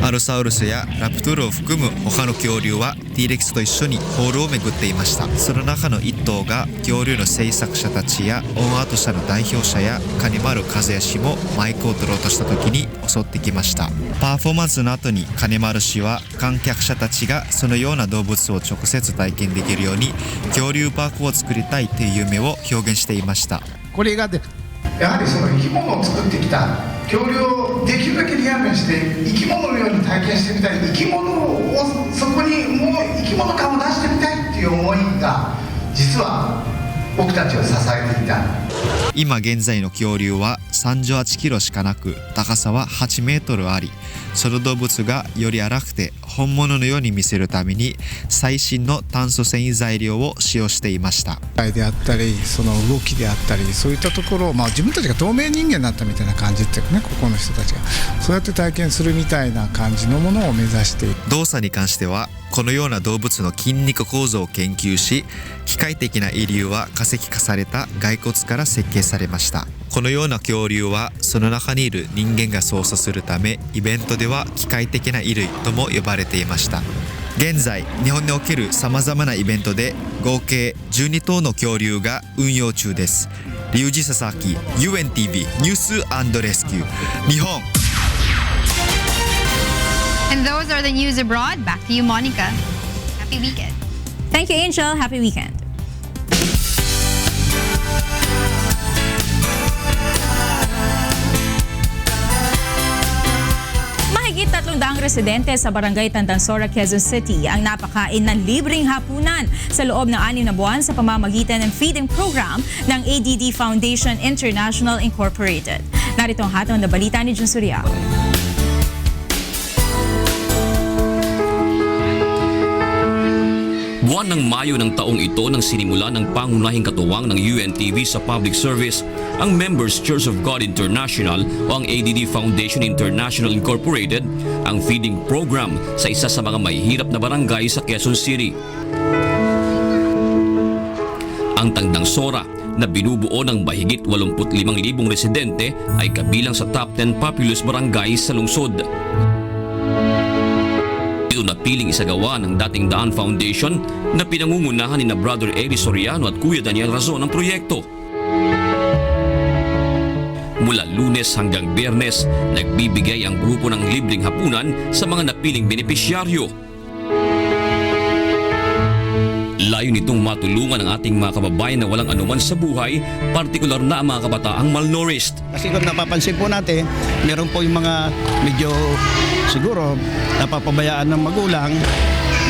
アルサウルスやラプトゥールを含む他の恐竜は T-Rex と一緒にホールを巡っていました。その中の一頭が恐竜の制作者たちやオンアート社の代表者やカニマルカズヤ氏もマイクを取ろうとした時に襲ってきました。パフォーマンスの後にカニマル氏は観客者たちがそのような動物を直接体験できるように恐竜パークを作りたいという夢を表現していました。これがやはりその生き物を作ってきた恐竜をできるだけリアルにして生き物のように体験してみたい、生き物をそこにもう生き物感を出してみたいっていう思いが実は僕たちを支えていた。今現在の恐竜は38キロしかなく高さは8メートルあり、その動物がより荒くて本物のように見せるために最新の炭素繊維材料を使用していました。であったりその動きであったりそういったところを、自分たちが透明人間になったみたいな感じっていうかね、ここの人たちがそうやって体験するみたいな感じのものを目指している。動作に関してはこのような動物の筋肉構造を研究し、機械的な遺留は化石化された骸骨から設計されました。このような恐竜はその中にいる人間が操作するため、イベントでは機械的な衣類とも呼ばれていました。現在日本におけるさまざまなイベントで合計12頭の恐竜が運用中です。リュウジ・ササキ UNTV ニュース&レスキュー日本。 And those are the news abroad. Back to you, Monica. Happy weekend. Thank you, Angel. Happy weekend. Mahigit 300 residente sa Barangay Tandansora, Quezon City ang napakain ng libreng hapunan sa loob ng 6 na buwan sa pamamagitan ng feeding program ng ADD Foundation International Incorporated. Narito ang hatong na balita ni Jun Surya. Buwan ng Mayo ng taong ito nang sinimula ng pangunahing katuwang ng UNTV sa public service ang Members Church of God International o ang ADD Foundation International Incorporated ang feeding program sa isa sa mga mahihirap na barangay sa Quezon City. Ang Tandansora na binubuo ng mahigit 85,000 residente ay kabilang sa top 10 populous barangay sa lungsod. Ito napiling isagawa ng dating Daan Foundation na pinangungunahan ni na Brother Eli Soriano at Kuya Daniel Razon ang proyekto. Mula Lunes hanggang Biyernes, nagbibigay ang grupo ng libreng hapunan sa mga napiling benepisyaryo. Layo nitong matulungan ang ating mga kababayan na walang anuman sa buhay, partikular na ang mga kabataang malnourished. Kasi kung napapansin po natin, meron po yung mga medyo siguro napapabayaan ng magulang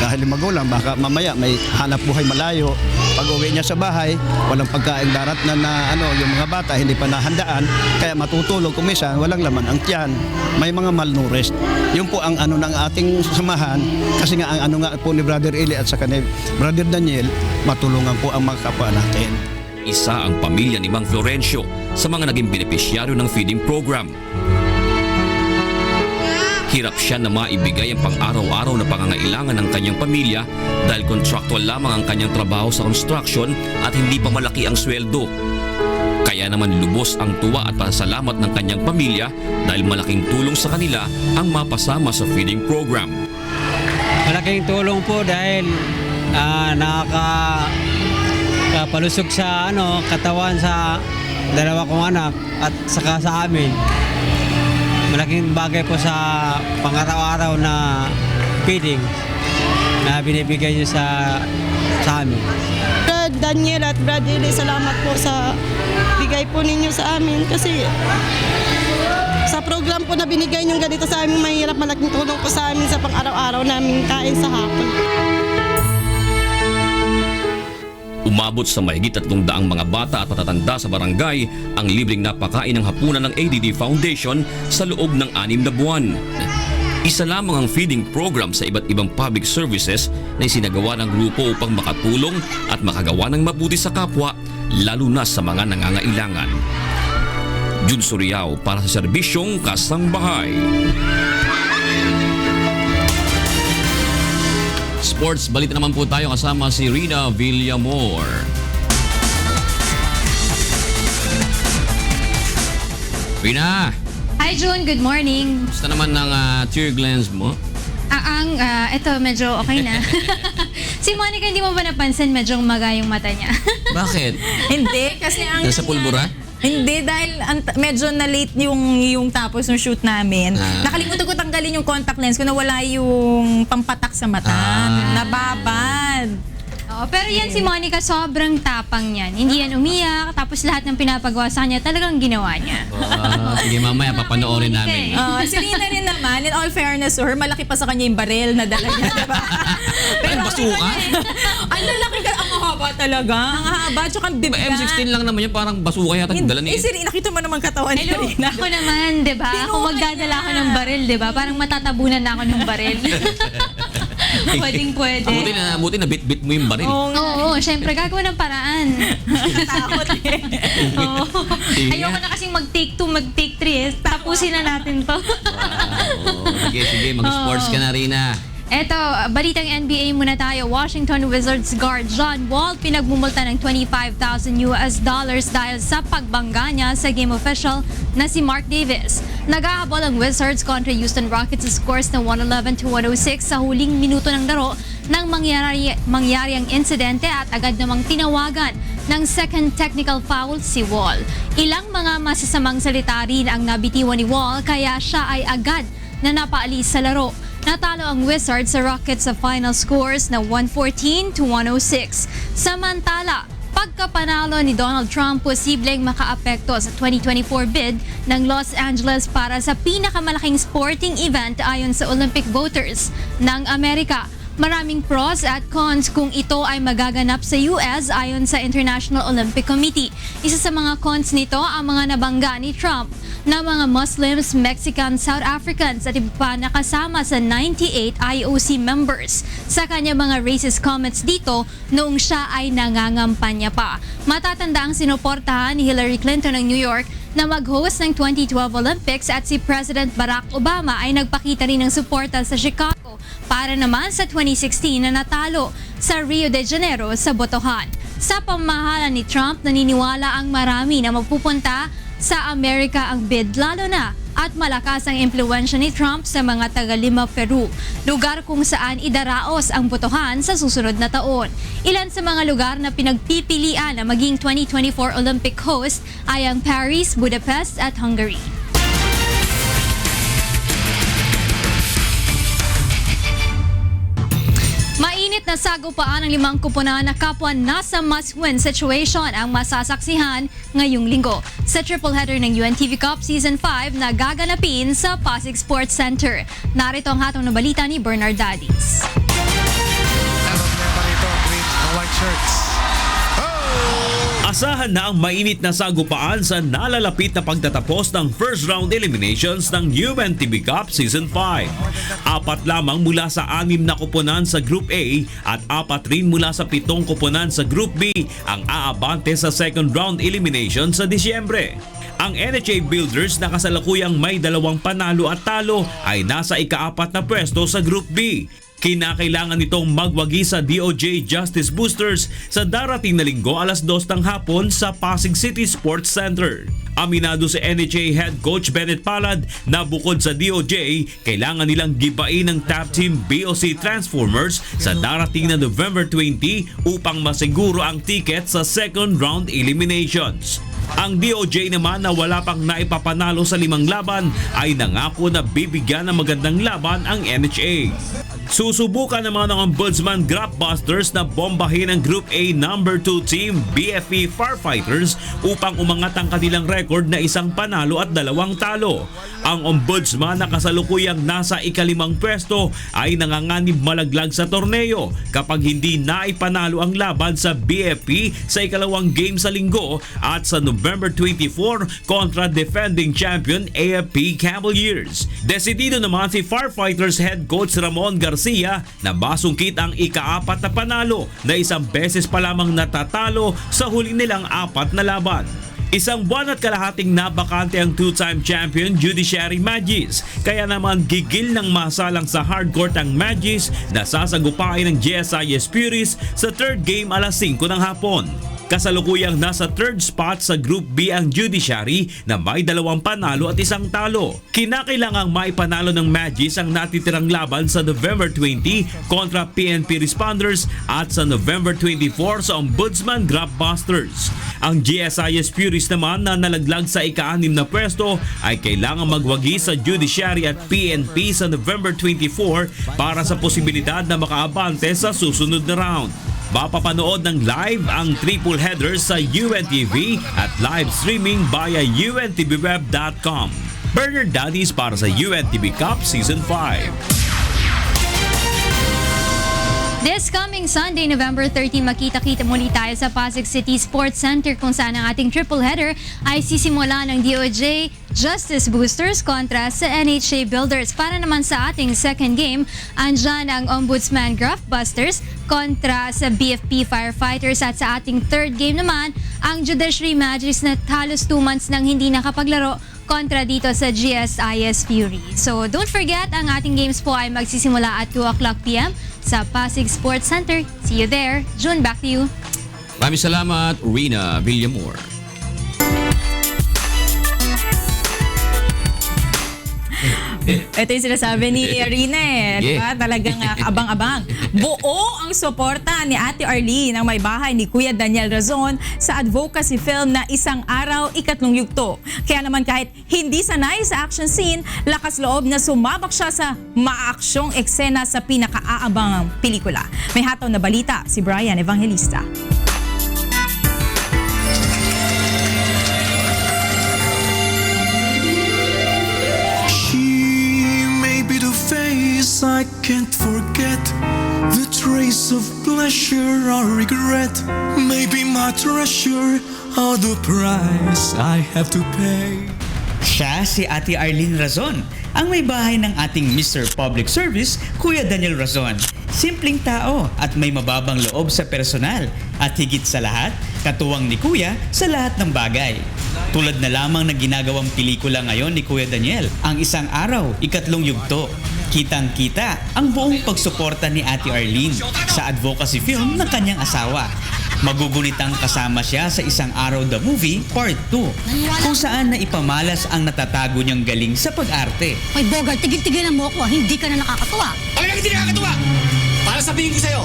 dahil yung magulang baka mamaya may hanap buhay malayo. Pag uwi niya sa bahay, walang pagkain darat na yung mga bata hindi pa nahandaan, kaya matutulog kung minsan walang laman ang tiyan. May mga malnourished. Yun po ang ng ating samahan kasi nga ang nga po ni Brother Eli at saka ni Brother Daniel, matulungan po ang mga kapwa natin. Isa ang pamilya ni Mang Florencio sa mga naging benepisyaryo ng feeding program. Hirap siya na maibigay ang pang-araw-araw na pangangailangan ng kanyang pamilya dahil contractual lamang ang kanyang trabaho sa construction at hindi pa malaki ang sweldo. Kaya naman lubos ang tuwa at pasasalamat ng kanyang pamilya dahil malaking tulong sa kanila ang mapasama sa feeding program. Malaking tulong po dahil nakakapalusog sa katawan sa dalawa kong anak at saka sa amin. Malaking bagay po sa pang-araw-araw na feeding na binibigay niyo sa amin. Brad Daniel at Brad Eli, salamat po sa bigay po ninyo sa amin kasi sa program po na binigay niyo ganito sa amin, mahirap, malaking tulong po sa amin sa pang-araw-araw namin kain sa hapon. Umabot sa mahigit 300 mga bata at matatanda sa barangay ang libreng napakain ng hapunan ng ADD Foundation sa loob ng 6 na buwan. Isa lamang ang feeding program sa iba't ibang public services na isinagawa ng grupo upang makatulong at makagawa ng mabuti sa kapwa, lalo na sa mga nangangailangan. Jun Suriao para sa Serbisyong Kasangbahay. Sports, balita naman po tayo kasama si Rina Villamor. Rina! Hi June, good morning. Gusto naman ng tear glands mo? Ito medyo okay na. Si Monica, hindi mo ba napansin medyo umaga yung mata niya? Bakit? Hindi, kasi ang... Nasa pulbura? Hindi, dahil medyo na-late yung tapos ng shoot namin. Nakalimutan ko tanggalin yung contact lens ko, nawala yung pampatak sa mata. Nababad. Pero yan si Monica, sobrang tapang niyan. Hindi yan umiyak, tapos lahat ng pinapagawa sa kanya talagang ginawa niya. Sige, mamaya papanoorin namin. Si Rina rin naman, in all fairness to her, malaki pa sa kanya yung baril na dala niya, diba? Pero basuka? Ang lalaki ka, ang haba talaga. Ang haba, tsaka ang bibigat. M16 lang naman yan, parang basuka yata yung dala ni... Si Rina, nakita mo naman katawan ni Rina. Ako naman, diba? Kung magdadala ako ng baril, diba? Parang matatabunan na ako ng baril. Pwedeng-pwede. Buti na bit-bit mo yung baril. Oo, syempre gagawa ng paraan. Nakatakot eh. Ayoko na kasing mag-take 2, mag-take 3 eh. Tapusin na natin to. Sige, mag-sports ka na, Rina. Eto, balitang NBA muna tayo. Washington Wizards guard John Wall pinagmumulta ng $25,000 dahil sa pagbangga niya sa game official na si Mark Davis. Naghahabol ang Wizards kontra Houston Rockets sa scores na 111-106 sa huling minuto ng laro nang mangyari ang insidente at agad namang tinawagan ng second technical foul si Wall. Ilang mga masasamang salita rin ang nabitiwan ni Wall kaya siya ay agad na napaalis sa laro. Natalo ang Wizards sa Rockets sa final scores na 114-106. Samantala, pagkapanalo ni Donald Trump posibleng makaapekto sa 2024 bid ng Los Angeles para sa pinakamalaking sporting event ayon sa Olympic voters ng Amerika. Maraming pros at cons kung ito ay magaganap sa US ayon sa International Olympic Committee. Isa sa mga cons nito ang mga nabangga ni Trump na mga Muslims, Mexicans, South Africans at iba pa nakasama sa 98 IOC members sa kanya mga racist comments dito noong siya ay nangangampanya pa. Matatanda ang sinuportahan ni Hillary Clinton ng New York na mag-host ng 2012 Olympics at si President Barack Obama ay nagpakita rin ng suporta sa Chicago para naman sa 2016 na natalo sa Rio de Janeiro sa botohan. Sa pamahalaan ni Trump, naniniwala ang marami na mapupunta sa Amerika ang bid lalo na at malakas ang impluwensya ni Trump sa mga taga-Lima, Peru, lugar kung saan idaraos ang botohan sa susunod na taon. Ilan sa mga lugar na pinagpipilian na maging 2024 Olympic host ay ang Paris, Budapest at Hungary. Mainit na sagupaan ng 5 koponan na kapwa nasa must-win situation ang masasaksihan ngayong linggo sa triple header ng UNTV Cup Season 5 na gaganapin sa Pasig Sports Center. Narito ang hatong na balita ni Bernard Dadis. White shirts. Asahan na ang mainit na sagupaan sa nalalapit na pagtatapos ng first round eliminations ng UNTV Cup Season 5. 4 lamang mula sa 6 na koponan sa Group A at 4 rin mula sa 7 koponan sa Group B ang aabante sa second round elimination sa Disyembre. Ang NHA Builders na kasalukuyang may 2 panalo at talo ay nasa ika-4 na pwesto sa Group B. Kinakailangan nitong magwagi sa DOJ Justice Boosters sa darating na linggo alas 2 ng hapon sa Pasig City Sports Center. Aminado si NHA Head Coach Bennett Palad na bukod sa DOJ, kailangan nilang gibain ng top team BOC Transformers sa darating na November 20 upang masiguro ang ticket sa second round eliminations. Ang DOJ naman na wala pang naipapanalo sa 5 laban ay nangako na bibigyan ng magandang laban ang NHA. Susubukan naman ng Ombudsman Grapbusters na bombahin ang Group A number 2 team BFP Firefighters upang umangat ang kanilang record na 1 panalo at 2 talo. Ang Ombudsman na kasalukuyang nasa ika-5 pwesto ay nanganganib malaglag sa torneo kapag hindi naipanalo ang laban sa BFP sa ika-2 game sa linggo at sa November 24 kontra defending champion AFP Cavaliers. Desidido naman si Firefighters Head Coach Ramon Garcia na masungkit ang ika-4 na panalo na 1 beses pa lamang natatalo sa huli nilang 4 na laban. 1 buwan at kalahating nabakante ang 2-time champion Judiciary Magis, kaya naman gigil ng masalang sa hardcourt ang Magis na sasagupain ng GSIS Puris sa 3rd game alas 5 ng hapon. Kasalukuyang nasa 3rd spot sa Group B ang Judiciary na may 2 panalo at 1 talo. Kinakailangang maipanalo ng Magis ang natitirang laban sa November 20 kontra PNP Responders at sa November 24 sa Ombudsman Grapbusters. Ang GSIS Puris naman na nalaglag sa ika-6 na pwesto ay kailangang magwagi sa Judiciary at PNP sa November 24 para sa posibilidad na makaabante sa susunod na round. Mapapanood ng live ang triple header sa UNTV at live streaming via untwweb.com. Bernard Dadis para sa UNTV Cup Season 5. This coming Sunday, November 13, makita-kita muli tayo sa Pasig City Sports Center kung saan ang ating triple header ay sisimula ng DOJ Justice Boosters kontra sa NHA Builders. Para naman sa ating second game, andyan ang Ombudsman Grapbusters kontra sa BFP Firefighters at sa ating third game naman, ang Judiciary Magis na halos 2 months nang hindi nakapaglaro kontra dito sa GSIS Fury. So don't forget, ang ating games po ay magsisimula at 2 o'clock p.m. sa Pasig Sports Center. See you there. June, back to you. Maraming salamat, Rina Villamor. Ito yung sinasabi ni Rina eh. Diba? Talagang abang-abang. Buo ang suporta ni Ate Arlie ng May Bahay ni Kuya Daniel Razon sa advocacy film na Isang Araw, Ikatlong Yugto. Kaya naman kahit hindi sanay sa action scene, lakas loob na sumabak siya sa maaksyong eksena sa pinakaabangang pelikula. May hataw na balita si Brian Evangelista. I can't forget the trace of pleasure or regret. Maybe my treasure or the price I have to pay. Siya si Ate Arlene Razon, ang may bahay ng ating Mr. Public Service, Kuya Daniel Razon. Simpleng tao at may mababang loob sa personal at higit sa lahat, katuwang ni Kuya sa lahat ng bagay. Tulad na lamang ng ginagawang pelikula ngayon ni Kuya Daniel, Ang Isang Araw, Ikatlong Yugto. Kitang-kita ang buong pagsuporta ni Ate Arlene sa advocacy film ng kanyang asawa. Magugunitang kasama siya sa Isang Araw the Movie Part 2, kung saan na ipamalas ang natatago niyang galing sa pag-arte. Hoy Bogart, tigil-tigilan mo ako. Hindi ka na nakakatuwa. Talagang hindi nakakatuwa! Para sabihin ko sa'yo,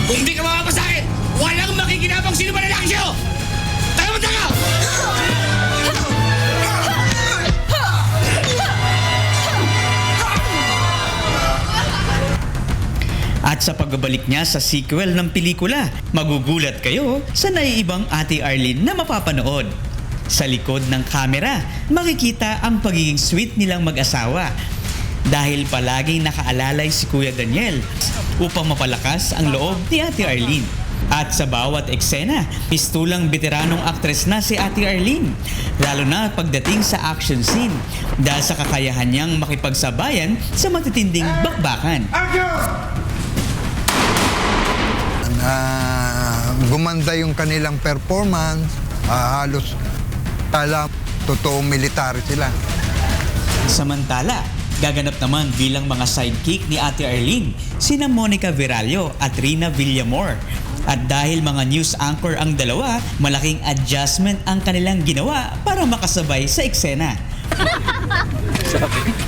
kung hindi ka mamapasakin, walang makikinabang sino ba lalaki sa'yo! Tayo mo tayo! At sa pagbabalik niya sa sequel ng pelikula, magugulat kayo sa naiibang Ate Arlene na mapapanood. Sa likod ng kamera, makikita ang pagiging sweet nilang mag-asawa dahil palaging nakaalalay si Kuya Daniel upang mapalakas ang loob ni Ate Arlene. At sa bawat eksena, pistulang veteranong aktres na si Ate Arlene, lalo na pagdating sa action scene dahil sa kakayahan niyang makipagsabayan sa matitinding bakbakan. Gumanda yung kanilang performance, halos totoong military sila. Samantala, gaganap naman bilang mga sidekick ni Ate Arlene, sina Monica Viralio at Rina Villamor. At dahil mga news anchor ang dalawa, malaking adjustment ang kanilang ginawa para makasabay sa eksena.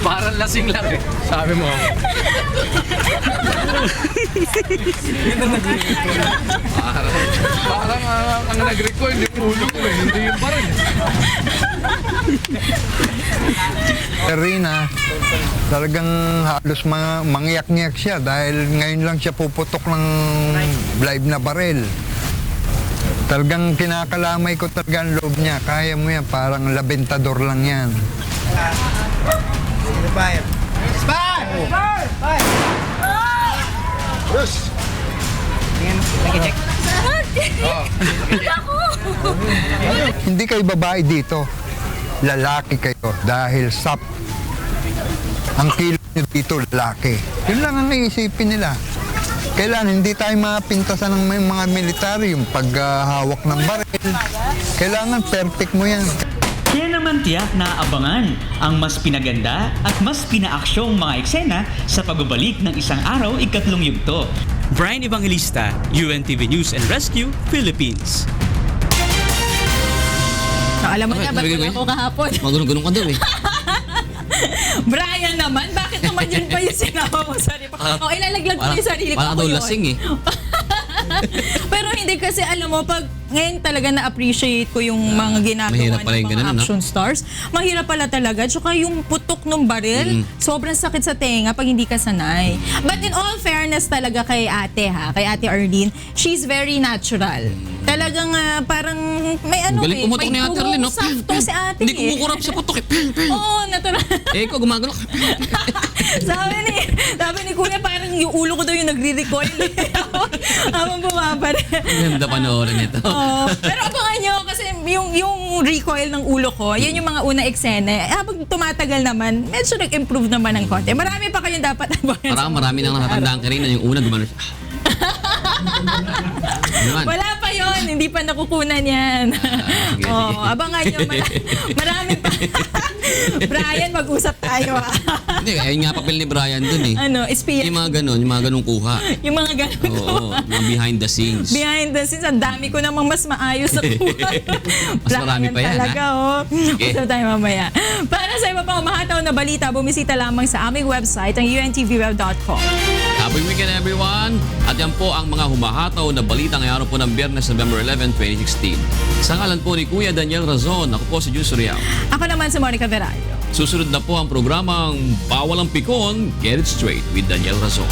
Parang lasing lang eh. Sabi mo. Parang ang nag-record yung ulo ko eh. Hindi yung parang. Rina, talagang halos mangyak-ngyak siya dahil ngayon lang siya puputok ng live na barel. Talagang kinakalamay ko talaga ang loob niya. Kaya mo yan, parang labentador lang yan. Hindi kayo babae dito. Lalaki kayo dahil sap. Ang kilo nyo dito, lalaki. Yun lang ang iisipin nila. Kailangan hindi tayo mapintasan ng mga military, yung paghahawak ng baril. Kailangan perfect mo yan. Kaya naman tiyak na abangan ang mas pinaganda at mas pinaaksyong mga eksena sa pagbabalik ng Isang Araw, Ikatlong Yugto. Brian Evangelista, UNTV News and Rescue, Philippines. Alam mo na, ba't wala ko kahapon? Magunong-gunong ka daw eh. Brian naman, bakit naman yun pa yung sinawa mo sa sarili? Ilalaglag ko yung sarili ko. Parang daw lasing eh. Pero hindi kasi alam mo, pag ngayon talaga na-appreciate ko yung mga ginagawa ng mga action stars. Mahirap pala talaga. Tsaka yung putok ng baril, sobrang sakit sa tenga pag hindi ka sanay. But in all fairness talaga kay ate kay Ate Arlene, she's very natural. Talagang parang may ano galing pumutok may ni Ate Arlene, no? sakto si ate. Hindi kumukurap sa putok eh. Oo, natural. Eh, ikaw gumagano. sabi ni Kuya, parang yung ulo ko daw yung nagre-recoil. Habang bumabara. Ganda panoorin ito. Pero abangan nyo kasi yung recoil ng ulo ko, yan yung mga una eksena. Habang tumatagal naman, medyo nag-improve naman ng konti. Marami pa kayong dapat abangan. Parang marami nang natatandaan ka rin na yung una gumano siya. Wala pa yon, hindi pa nakukunan yan. Abangan nyo, marami pa. Brian, mag-usap tayo. Hindi, ayun nga papel ni Brian dun eh. Espiya. Yung mga ganun kuha. Yung mga ganun kuha. Mga behind the scenes. Behind the scenes, ang dami ko namang mas maayos sa kuha. Mas marami pa yan, talaga, Usap tayo mamaya. Para sa iba pang mahataw na balita, bumisita lamang sa aming website, ang untvweb.com. Happy weekend everyone! At yan po ang mga humahataw na balita ngayong araw po ng Biyernes, November 11, 2016. Sa ngalan po ni Kuya Daniel Razon, ako po si Jun Suriao. Ako naman si Monica Verario. Susunod na po ang programang Bawal ang Pikon, Get It Straight with Daniel Razon.